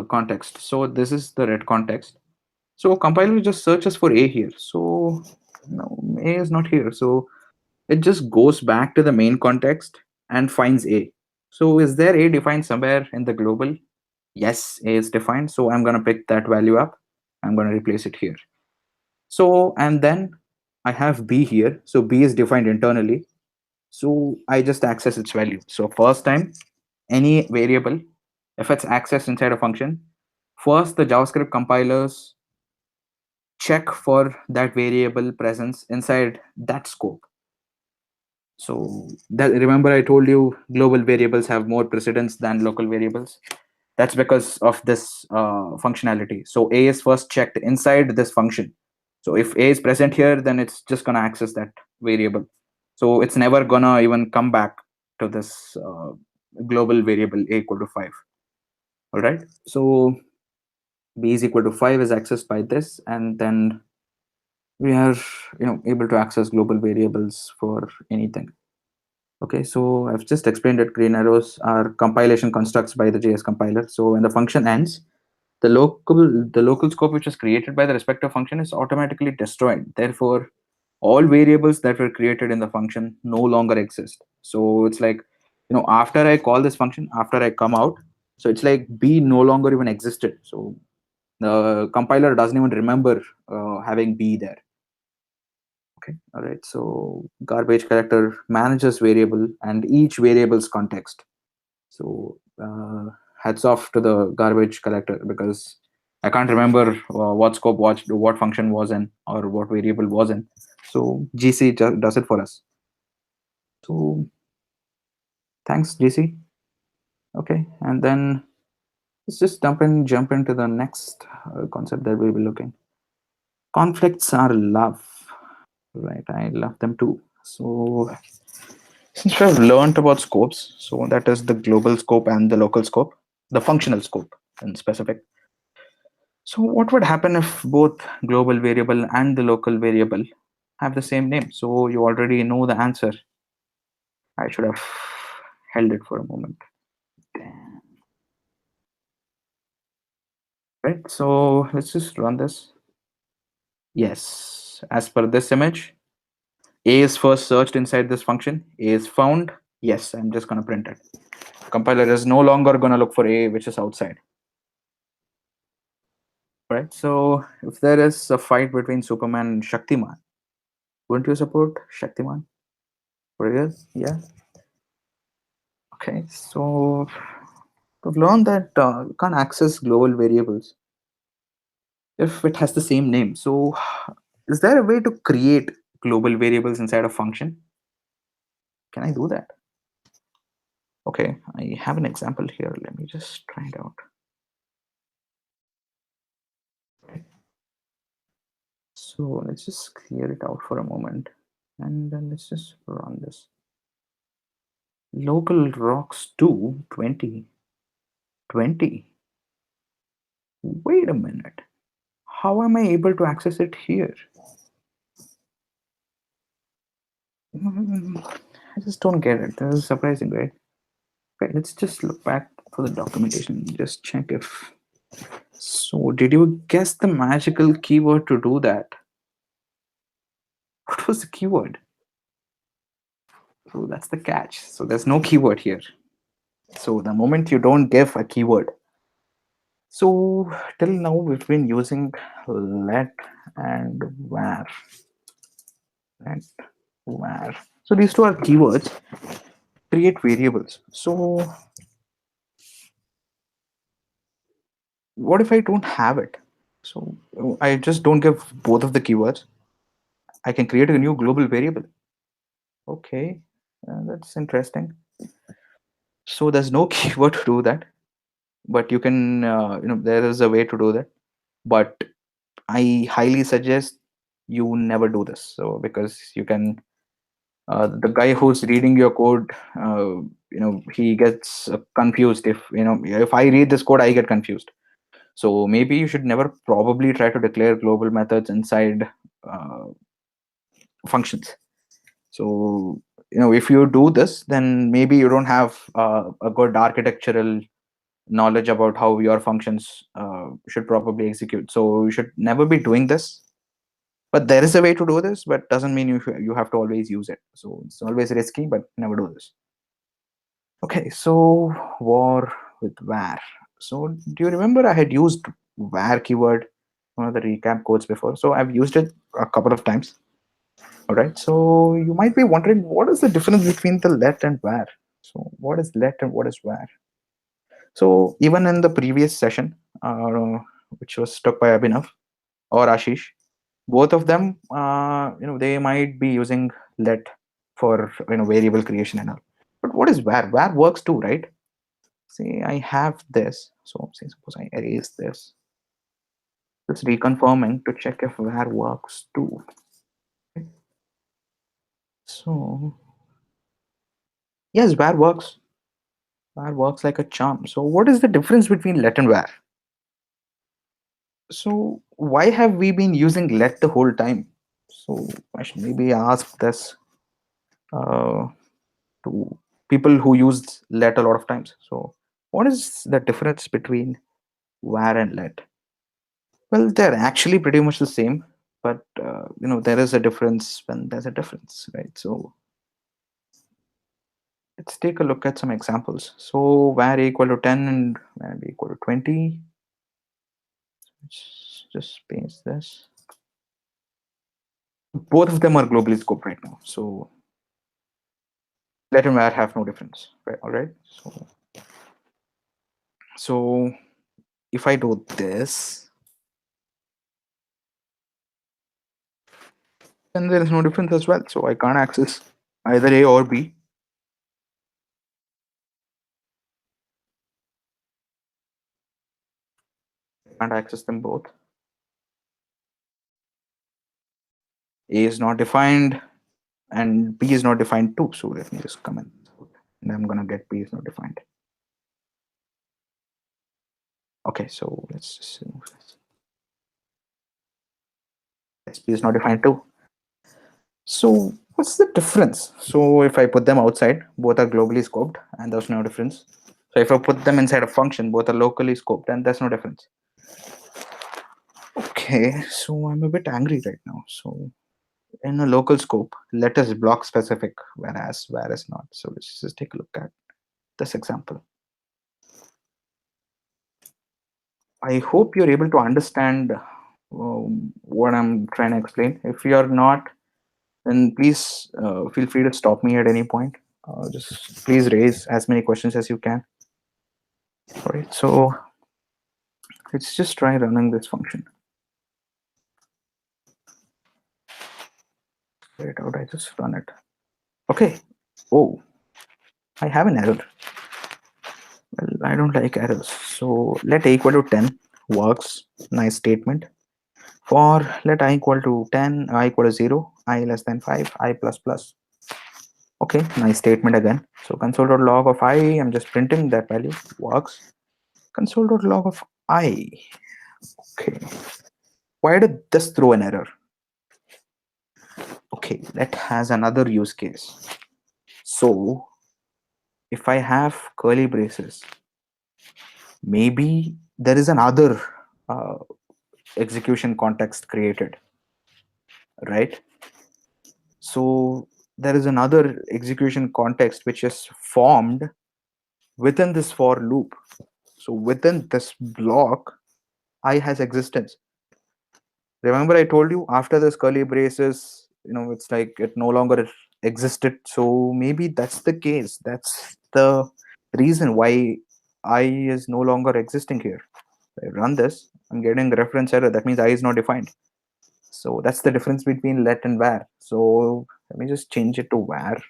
context. So this is the red context. So compiler just searches for a here. So no, a is not here. So it just goes back to the main context and finds a. So is there a defined somewhere in the global? Yes, a is defined. So I'm going to pick that value up. I'm going to replace it here. So, and then I have b here. So b is defined internally. So I just access its value. So first time, any variable, if it's accessed inside a function, first the JavaScript compilers check for that variable presence inside that scope. So that, remember I told you global variables have more precedence than local variables. That's because of this functionality. So a is first checked inside this function. So if a is present here, then it's just gonna access that variable. So it's never gonna even come back to this global variable a equal to 5. All right. So b is equal to 5 is accessed by this, and then we are able to access global variables for anything. Okay, so I've just explained that green arrows are compilation constructs by the JS compiler. So when the function ends, the local scope which is created by the respective function is automatically destroyed. Therefore, all variables that were created in the function no longer exist. So it's like, after I call this function, after I come out, so it's like b no longer even existed. So the compiler doesn't even remember having b there. Okay, all right. So garbage collector manages variable and each variable's context. So hats off to the garbage collector, because I can't remember what scope what function was in or what variable was in. So GC does it for us. So thanks, GC. Okay, and then let's just jump into the next concept that we'll be looking. Conflicts are love, right? I love them too. So since we have learned about scopes, so that is the global scope and the local scope, the functional scope in specific. So what would happen if both global variable and the local variable have the same name? So you already know the answer. I should have held it for a moment. Right, so let's just run this. Yes, as per this image, A is first searched inside this function. A is found. Yes, I'm just going to print it. Compiler is no longer going to look for A, which is outside. Right, so if there is a fight between Superman and Shaktiman, wouldn't you support Shaktiman? For real? Yeah. Okay, so we've learned that you can't access global variables if it has the same name. So is there a way to create global variables inside a function? Can I do that? Okay, I have an example here. Let me just try it out. So let's just clear it out for a moment, and then let's just run this. Local rocks 2 20. Wait a minute. How am I able to access it here? I just don't get it. This is surprising, right? Okay, let's just look back for the documentation and just check if. So, did you guess the magical keyword to do that? What was the keyword? So, that's the catch. So, there's no keyword here. So, the moment you don't give a keyword. So, till now, we've been using let and var. Let, var. So, these two are keywords. Create variables. So, what if I don't have it? So I just don't give both of the keywords. I can create a new global variable. Okay, that's interesting. So there's no keyword to do that, but you can, there is a way to do that. But I highly suggest you never do this. So because you can, the guy who's reading your code, he gets confused. If I read this code, I get confused. So maybe you should never probably try to declare global methods inside functions. So if you do this, then maybe you don't have a good architectural knowledge about how your functions should probably execute. So you should never be doing this. But there is a way to do this, but doesn't mean you have to always use it. So it's always risky, but never do this. Okay, so war with var. So do you remember I had used var keyword, one of the recap codes before? So I've used it a couple of times. All right, so you might be wondering, what is the difference between the let and var? So what is let and what is var? So even in the previous session, which was stuck by Abhinav or Ashish, both of them, they might be using let for variable creation and all. But what is var? Var works too, right? See, I have this. So say suppose I erase this. It's reconfirming to check if var works too. Okay. So yes, var works. Var works like a charm. So what is the difference between let and var? So why have we been using let the whole time? So I should maybe ask this uh, to people who use let a lot of times. So what is the difference between var and let? Well, they're actually pretty much the same, but there is a difference when there's a difference, right? So let's take a look at some examples. So var equal to 10 and var equal to 20. Let's just paste this. Both of them are globally scoped right now. So let and var have no difference, right? All right. So if I do this, then there is no difference as well. So I can't access either A or B. Can't access them both. A is not defined and B is not defined too. So let me just comment and I'm gonna get B is not defined. Okay, so let's just remove this. Yes, B is not defined too. So what's the difference? So if I put them outside, both are globally scoped and there's no difference. So if I put them inside a function, both are locally scoped and there's no difference. Okay, so I'm a bit angry right now. So in a local scope, let us block specific, whereas var is not. So let's just take a look at this example. I hope you're able to understand what I'm trying to explain. If you're not, then please feel free to stop me at any point. Just please raise as many questions as you can. All right, so let's just try running this function. Wait out, I just run it. Okay. Oh, I have an error. Well, I don't like errors. So let a equal to 10 works. Nice statement. For let I equal to 10, I equal to 0, I less than 5, I plus plus. Okay, nice statement again. So console.log of I, I'm just printing that value, works. Console.log of I. Okay. Why did this throw an error? Okay, let has another use case. So if I have curly braces, maybe there is another uh, execution context created, right? So there is another execution context which is formed within this for loop. So within this block, I has existence. Remember I told you after this curly braces, it's like it no longer existed. So maybe that's the case. That's the reason why I is no longer existing here. I run this, I'm getting the reference error. That means I is not defined. So that's the difference between let and var. So let me just change it to var.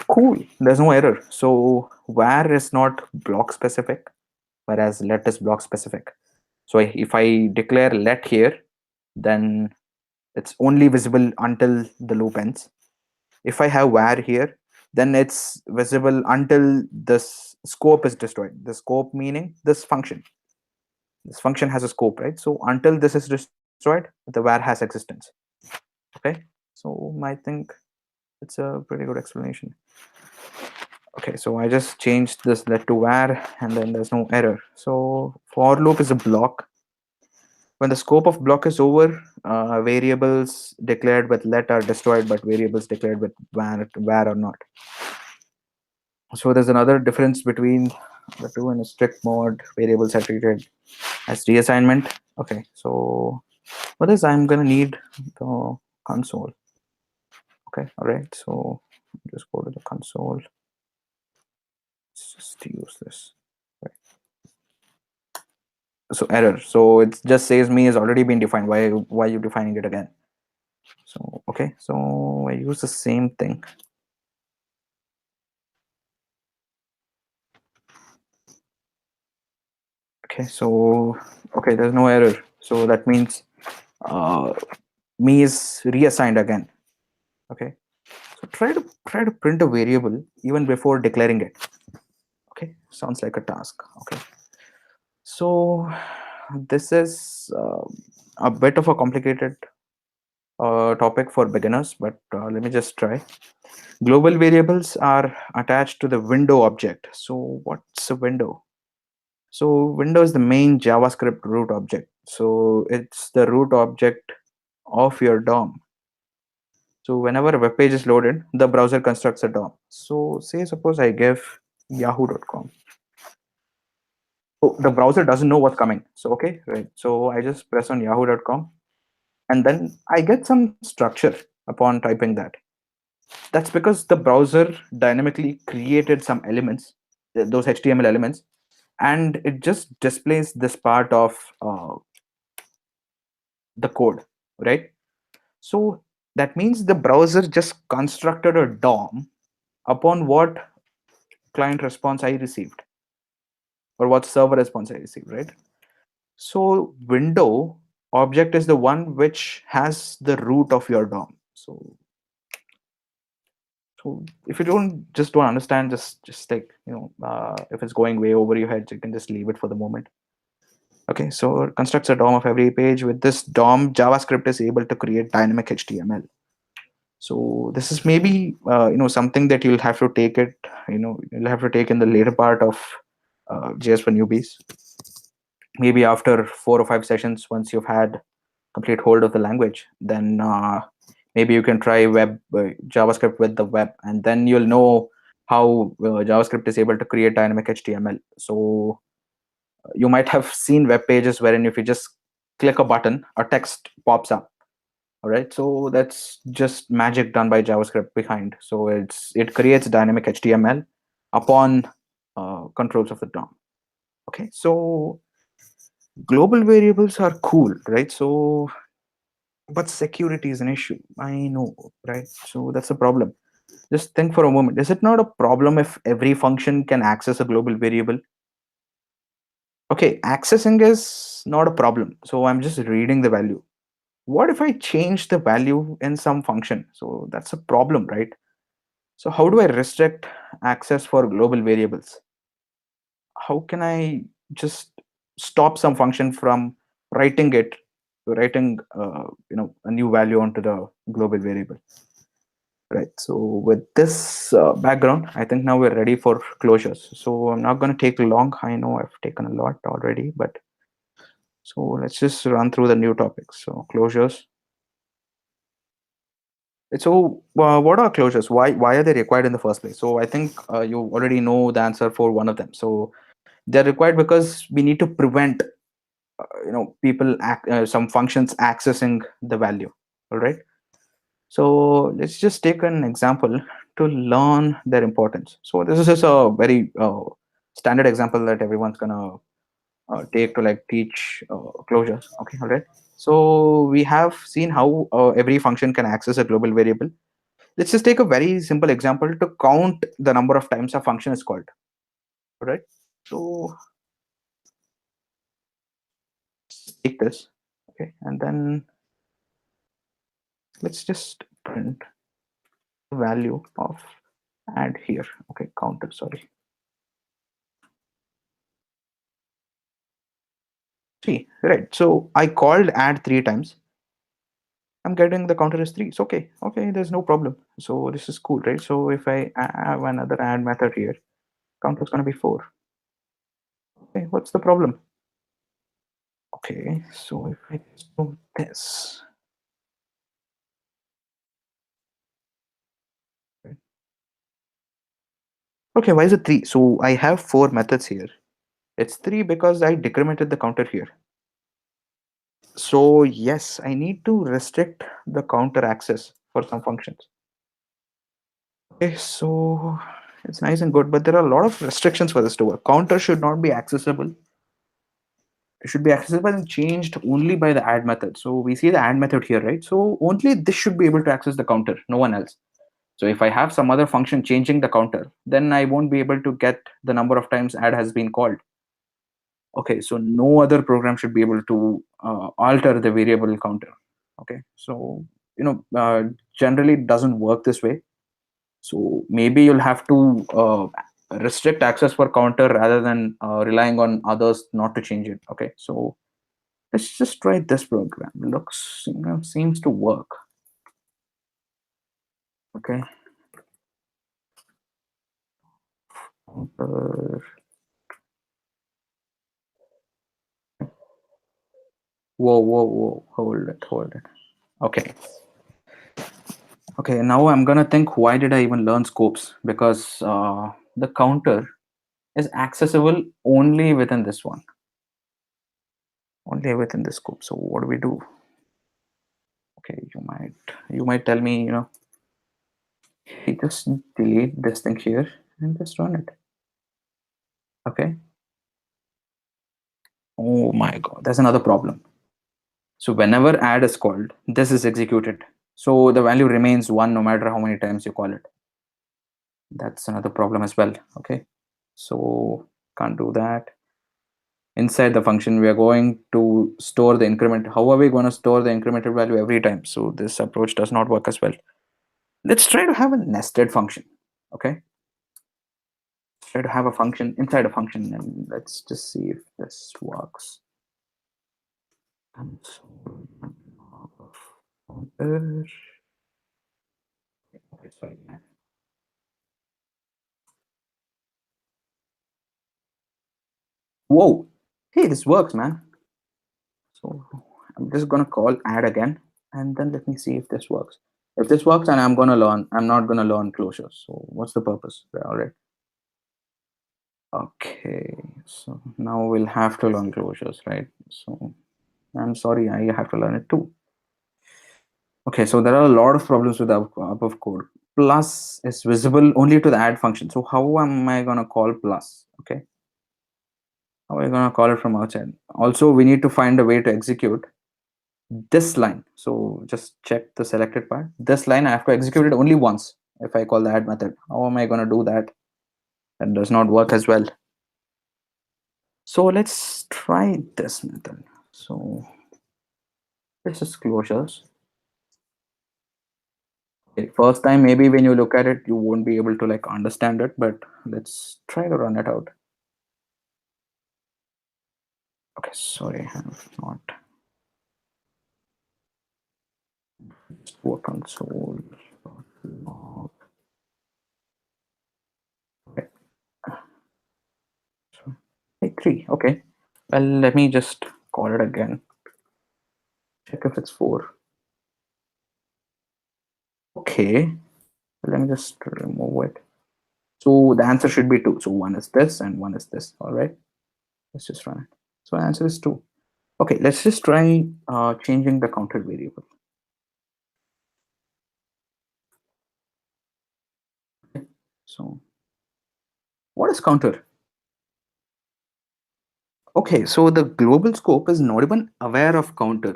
Cool, there's no error. So var is not block specific, whereas let is block specific. So if I declare let here, then it's only visible until the loop ends. If I have var here, then it's visible until this scope is destroyed. The scope meaning this function. This function has a scope, right? So until this is destroyed, the var has existence. Okay, so I think it's a pretty good explanation. Okay, so I just changed this let to var and then there's no error. So for loop is a block. When the scope of block is over, variables declared with let are destroyed, but variables declared with var are not. So there's another difference between the two. In a strict mode, variables are treated as reassignment. Okay, so for this, I'm gonna need the console. Okay, all right. So just go to the console. Let's just use this. Right. So error. So it just says me has already been defined. Why are you defining it again? So okay, so I use the same thing. Okay, so okay, there's no error. So that means me is reassigned again. Okay, so try to print a variable even before declaring it. Okay, sounds like a task. Okay, So this is a bit of a complicated topic for beginners, but let me just try. Global variables are attached to the window object. So what's a window? So window is the main JavaScript root object. So it's the root object of your DOM. So whenever a web page is loaded, the browser constructs a DOM. So say suppose I give yahoo.com. So the browser doesn't know what's coming. So okay, right. So I just press on yahoo.com and then I get some structure upon typing that. That's because the browser dynamically created some elements, those HTML elements, and it just displays this part of the code, right? So that means the browser just constructed a DOM upon what client response I received or what server response I received, right? So window object is the one which has the root of your DOM. So if you don't understand, just like if it's going way over your head, you can just leave it for the moment. Okay, so it constructs a DOM of every page. With this DOM, JavaScript is able to create dynamic HTML. So this is maybe something that you'll have to take it. You'll have to take in the later part of JS for newbies. Maybe after 4 or 5 sessions, once you've had complete hold of the language, then maybe you can try web JavaScript with the web, and then you'll know how JavaScript is able to create dynamic HTML. So you might have seen web pages wherein if you just click a button, a text pops up. All right, so that's just magic done by JavaScript behind. So it creates dynamic HTML upon controls of the DOM. Okay, so global variables are cool, right? So but security is an issue, I know, right? So that's a problem. Just think for a moment, is it not a problem if every function can access a global variable? Okay, accessing is not a problem, so I'm just reading the value. What if I change the value in some function? So that's a problem, right? So how do I restrict access for global variables? How can I just stop some function from writing a new value onto the global variable? Right. So with this background, I think now we're ready for closures. So I'm not going to take long. I know I've taken a lot already, but so let's just run through the new topics. So closures. So what are closures? Why are they required in the first place? So I think you already know the answer for one of them. So they're required because we need to prevent some functions accessing the value. All right. So let's just take an example to learn their importance. So this is just a very standard example that everyone's gonna take to like teach closures. Okay, all right. So we have seen how every function can access a global variable. Let's just take a very simple example to count the number of times a function is called. All right. So take this. Okay, and then let's just print the value of add here. Okay, counter. Sorry. See, right. So I called add 3 times. I'm getting the counter is 3. It's okay. Okay, there's no problem. So this is cool, right? So if I have another add method here, counter is going to be 4. Okay, what's the problem? Okay, so if I do this, okay, why is it 3? So I have 4 methods here. It's 3 because I decremented the counter here. So yes, I need to restrict the counter access for some functions. Okay, so it's nice and good, but there are a lot of restrictions for this to work. Counter should not be accessible. It should be accessible and changed only by the add method. So we see the add method here, right? So only this should be able to access the counter, no one else. So if I have some other function changing the counter, then I won't be able to get the number of times add has been called. Okay, so no other program should be able to alter the variable counter. Okay, so generally it doesn't work this way. So maybe you'll have to restrict access for counter rather than relying on others not to change it. Okay, so let's just try this program. Looks, seems to work. Okay. Whoa, hold it. Okay. Okay, now I'm gonna think, why did I even learn scopes? Because the counter is accessible only within this one, only within the scope. So what do we do? Okay, you might tell me, you just delete this thing here and just run it. Okay. Oh my god, there's another problem. So whenever add is called, this is executed. So the value remains 1 no matter how many times you call it. That's another problem as well. Okay, so can't do that. Inside the function, we are going to store the increment. How are we going to store the incremented value every time? So this approach does not work as well. Let's try to have a nested function. Okay, try to have a function inside a function, and let's just see if this works. Whoa, hey, this works, man. So I'm just gonna call add again, and then let me see if this works. If this works, and I'm not gonna learn closures. So what's the purpose? All right. Okay, so now we'll have to learn closures, right? So I'm sorry, I have to learn it too. Okay, so there are a lot of problems with above code. Plus is visible only to the add function. So how am I gonna call plus? Okay, how are we gonna call it from outside? Also, we need to find a way to execute this line. So just check the selected part. This line I have to execute it only once if I call the add method. How am I gonna do that? That does not work as well. So let's try this method. So this is closures. Okay, first time maybe when you look at it you won't be able to like understand it, but let's try to run it out. Okay, sorry, I have not work console. Okay. So, hey, 3. Okay, well, let me just call it again. Check if it's 4. Okay, let me just remove it. So the answer should be 2. So one is this and one is this. All right, let's just run it. So the answer is 2. Okay, let's just try changing the counter variable. Okay. So what is counter? Okay, so the global scope is not even aware of counter.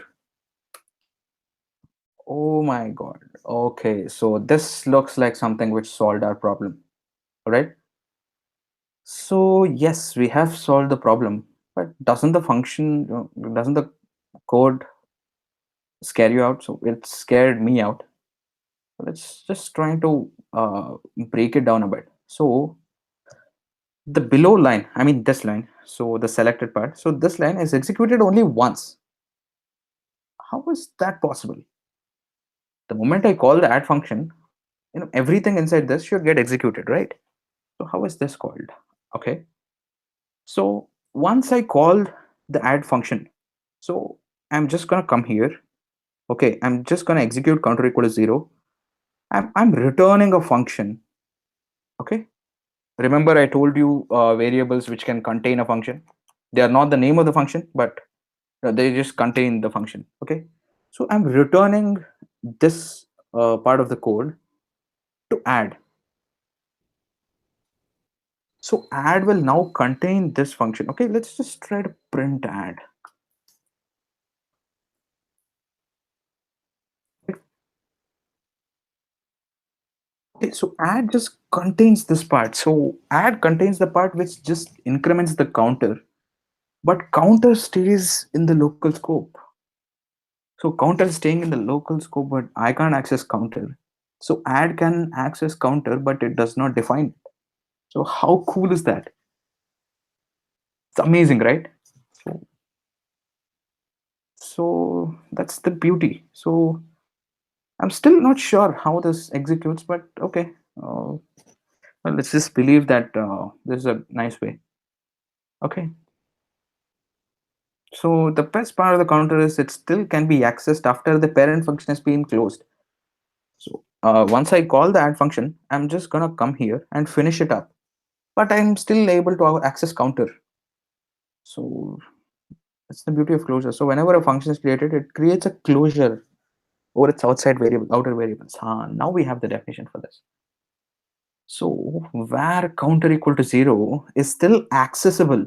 Oh my god. Okay, so this looks like something which solved our problem. All right. So yes, we have solved the problem, but doesn't the function, doesn't the code scare you out? So it scared me out. Let's just try to break it down a bit. So the below line, I mean this line, so the selected part, so this line is executed only once. How is that possible? The moment I call the add function, everything inside this should get executed, right? So how is this called? Okay, so once I called the add function, so I'm just gonna come here. Okay, I'm just gonna execute counter equal to 0. I'm returning a function. Okay, remember I told you variables which can contain a function. They are not the name of the function, but they just contain the function. Okay, so I'm returning this part of the code to add. So add will now contain this function. Okay, let's just try to print add. Okay, so add just contains this part. So add contains the part which just increments the counter, but counter stays in the local scope. So counter is staying in the local scope, but I can't access counter. So add can access counter, but it does not define it. So how cool is that? It's amazing, right? So that's the beauty. So I'm still not sure how this executes, but okay. Well, let's just believe that this is a nice way. Okay. So the best part of the counter is it still can be accessed after the parent function has been closed. So once I call the add function, I'm just gonna come here and finish it up, but I'm still able to access counter. So that's the beauty of closure. So whenever a function is created, it creates a closure over its outside variable, outer variables. Now we have the definition for this. So where counter equal to 0 is still accessible,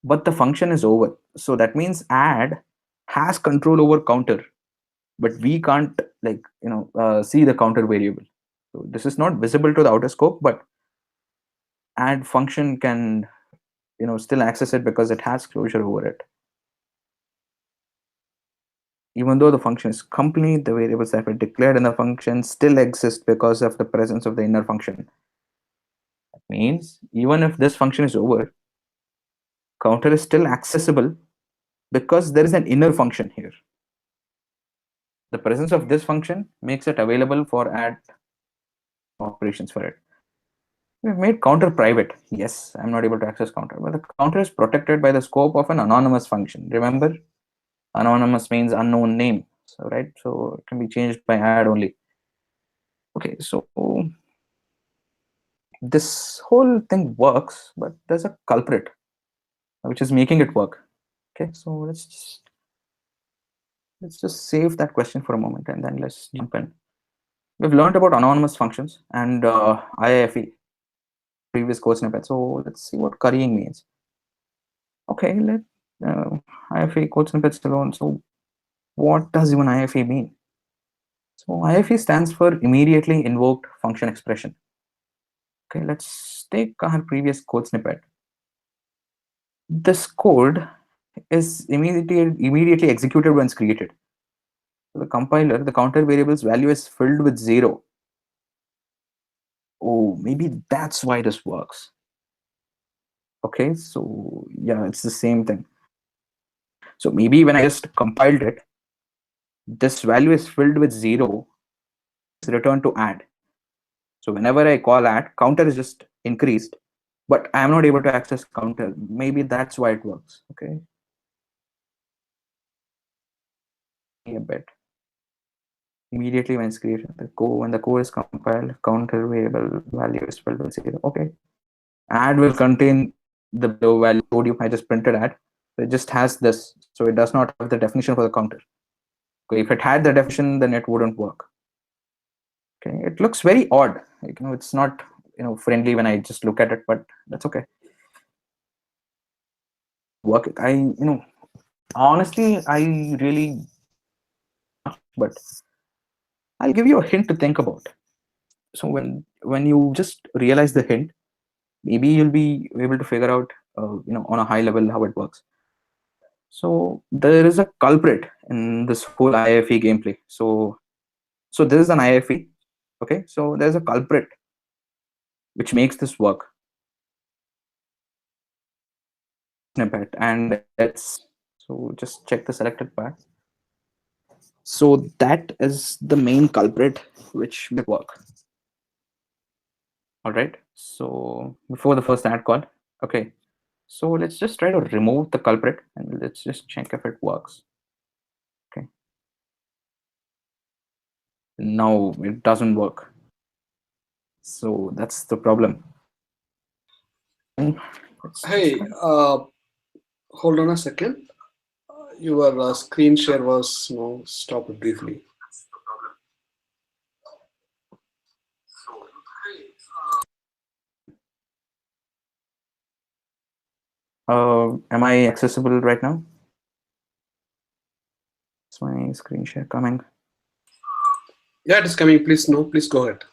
but the function is over. So that means add has control over counter, but we can't see the counter variable. So this is not visible to the outer scope, but add function can still access it because it has closure over it. Even though the function is complete, the variables that were declared in the function still exist because of the presence of the inner function. That means even if this function is over, counter is still accessible because there is an inner function here. The presence of this function makes it available for add operations for it. We've made counter private. Yes, I'm not able to access counter, but the counter is protected by the scope of an anonymous function. Remember, anonymous means unknown name. So right, so it can be changed by add only. Okay, so this whole thing works, but there's a culprit which is making it work. Okay, so let's just save that question for a moment and then let's jump in. We've learned about anonymous functions and IIFE previous code snippet. So let's see what currying means. Okay, let IIFE code snippets alone. So what does even IIFE mean? So IIFE stands for immediately invoked function expression. Okay, let's take our previous code snippet. This code is immediately executed when it's created. So the compiler, the counter variable's value is filled with 0. Oh, maybe that's why this works. Okay, so yeah, it's the same thing. So maybe when I just compiled it, this value is filled with 0, is returned to add. So whenever I call add, counter is just increased, but I'm not able to access counter. Maybe that's why it works. Okay, a bit. Immediately when it's created, when the code is compiled, counter variable value is filled with 0. Okay, add will contain the below value code I just printed add. It just has this, so it does not have the definition for the counter. Okay, if it had the definition, then it wouldn't work. Okay, it looks very odd. It's not friendly when I just look at it, but that's okay. Work. Honestly, I really, but I'll give you a hint to think about. So when you just realize the hint, maybe you'll be able to figure out on a high level how it works. So there is a culprit in this whole IFE gameplay. So this is an IFE. Okay, so there's a culprit which makes this work. Snippet, and let's just check the selected part. So that is the main culprit which makes it work. All right. So before the first add call, okay. So let's just try to remove the culprit and let's just check if it works. Okay. No, it doesn't work. So that's the problem.
Hey, hold on a second. Your screen share was stopped briefly.
Am I accessible right now? Is my screen share coming?
Yeah, it is coming. Please go ahead.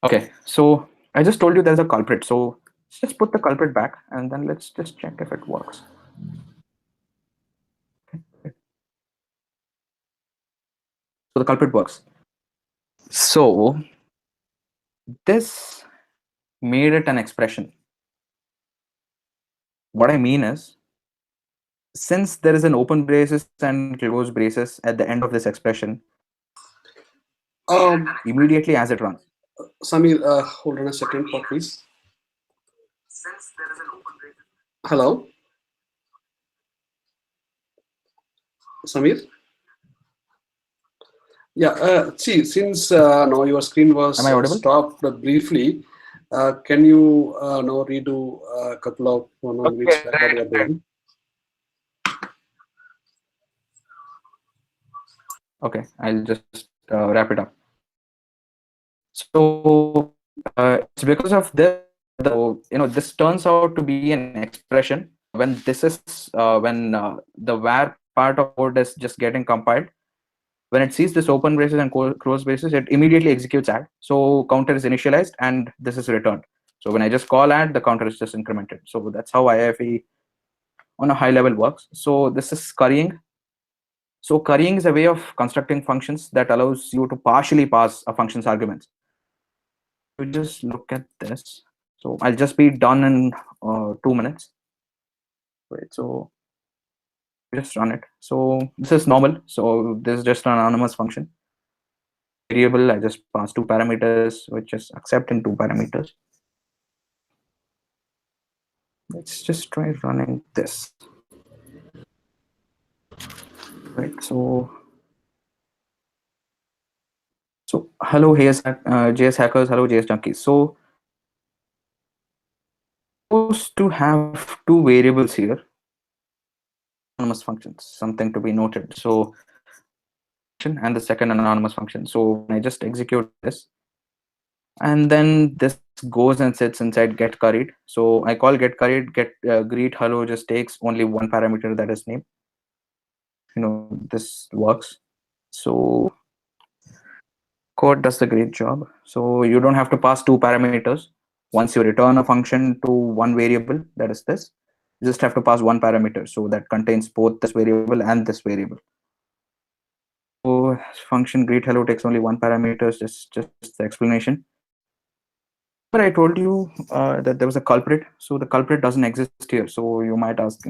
Okay, so I just told you there's a culprit. So let's just put the culprit back and then let's just check if it works. Okay. So the culprit works. So this made it an expression. What I mean is, since there is an open braces and close braces at the end of this expression, immediately as it runs.
Samir, hold on a second, please. Hello, Samir. Yeah, see, since now your screen was
Am I audible?
stopped briefly, can you now redo a couple of minutes
Okay,
back what you
right,
are
right.
doing?
Okay, I'll just wrap it up. So it's because of this, this turns out to be an expression when this is the where part of code is just getting compiled. When it sees this open braces and close braces, it immediately executes add. So counter is initialized and this is returned. So when I just call add, the counter is just incremented. So that's how IIFE on a high level works. So this is currying. So currying is a way of constructing functions that allows you to partially pass a function's arguments. You just look at this. So I'll just be done in 2 minutes. Wait, so just run it. So this is normal. So this is just an anonymous function. Variable, I just pass 2 parameters, which is accept in 2 parameters. Let's just try running this. Right. So hello JS hackers, hello JS junkies. So supposed to have 2 variables here, anonymous functions, something to be noted. So and the second anonymous function. So when I just execute this, and then this goes and sits inside get curried. So I call get curried, get greet hello just takes only 1 parameter, that is name. This works. So code does a great job. So you don't have to pass 2 parameters. Once you return a function to 1 variable, that is this, you just have to pass 1 parameter. So that contains both this variable and this variable. So function greet hello takes only 1 parameter, just the explanation. But I told you that there was a culprit. So the culprit doesn't exist here. So you might ask,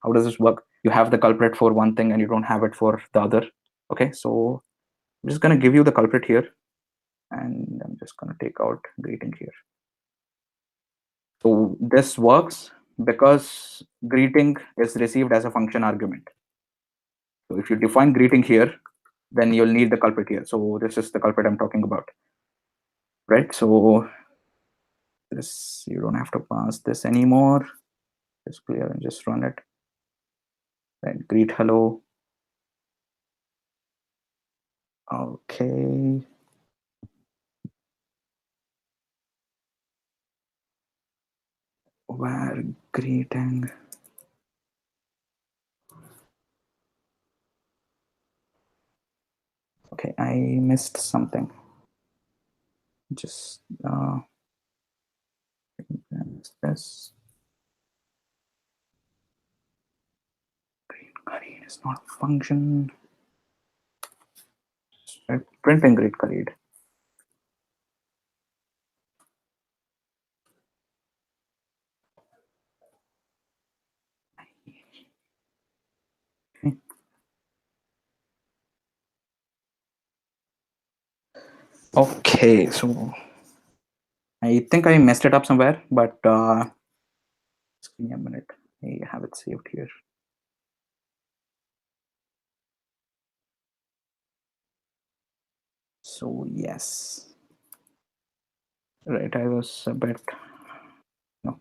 how does this work? You have the culprit for one thing and you don't have it for the other. Okay, so I'm just going to give you the culprit here. And I'm just going to take out greeting here. So this works because greeting is received as a function argument. So if you define greeting here, then you'll need the culprit here. So this is the culprit I'm talking about, right? So this, you don't have to pass this anymore. Just clear and just run it. Right, greet hello. Okay. Where greeting. Okay, I missed something. Just this. Green is not a function. Printing greet curried. Okay, so I think I messed it up somewhere, but just give me a minute. I have it saved here. So yes, right. I was a bit no.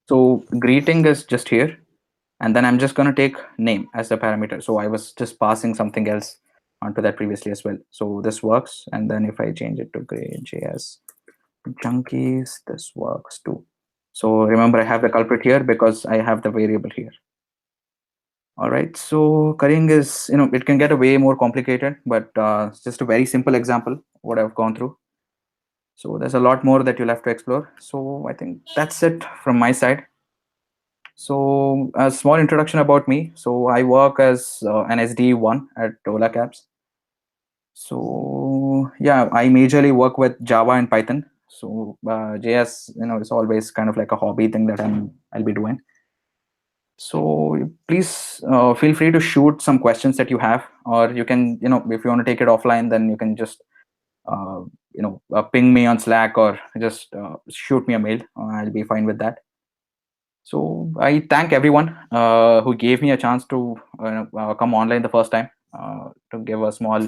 So greeting is just here, and then I'm just going to take name as the parameter. So I was just passing something else onto that previously as well. So this works, and then if I change it to JS junkies, this works too. So remember, I have the culprit here because I have the variable here. All right, so currying is, it can get a way more complicated, but it's just a very simple example what I've gone through. So there's a lot more that you'll have to explore. So I think that's it from my side. So a small introduction about me. So I work as an SD1 at Ola Cabs. So yeah, I majorly work with Java and Python. So JS, is always kind of like a hobby thing that I'll be doing. So please feel free to shoot some questions that you have, or you can, if you want to take it offline, then you can just ping me on Slack, or just shoot me a mail. I'll be fine with that. So I thank everyone who gave me a chance to come online the first time, to give a small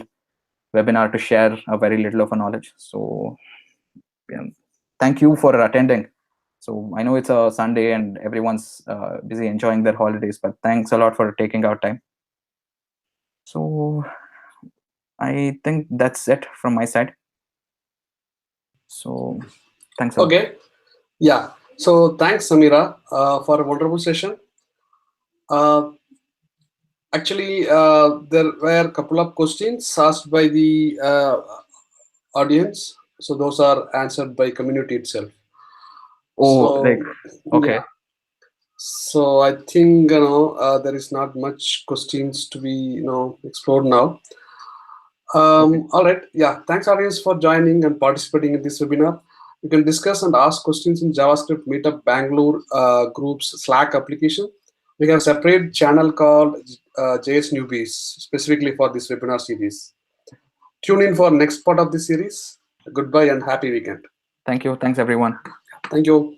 webinar to share a very little of a knowledge. So yeah, thank you for attending. So I know it's a Sunday and everyone's busy enjoying their holidays, but thanks a lot for taking out time. So I think that's it from my side. So thanks a lot.
Okay. Yeah. So thanks, Sameera, for a wonderful session. Uh, Actually, there were a couple of questions asked by the audience. So those are answered by community itself.
Oh, like,
So
okay.
yeah. So I think there is not much questions to be explored now.
Okay.
All right. Yeah. Thanks, audience, for joining and participating in this webinar. You can discuss and ask questions in JavaScript Meetup Bangalore group's Slack application. We have a separate channel called JS Newbies specifically for this webinar series. Tune in for next part of the series. Goodbye and happy weekend.
Thank you. Thanks, everyone.
Thank you.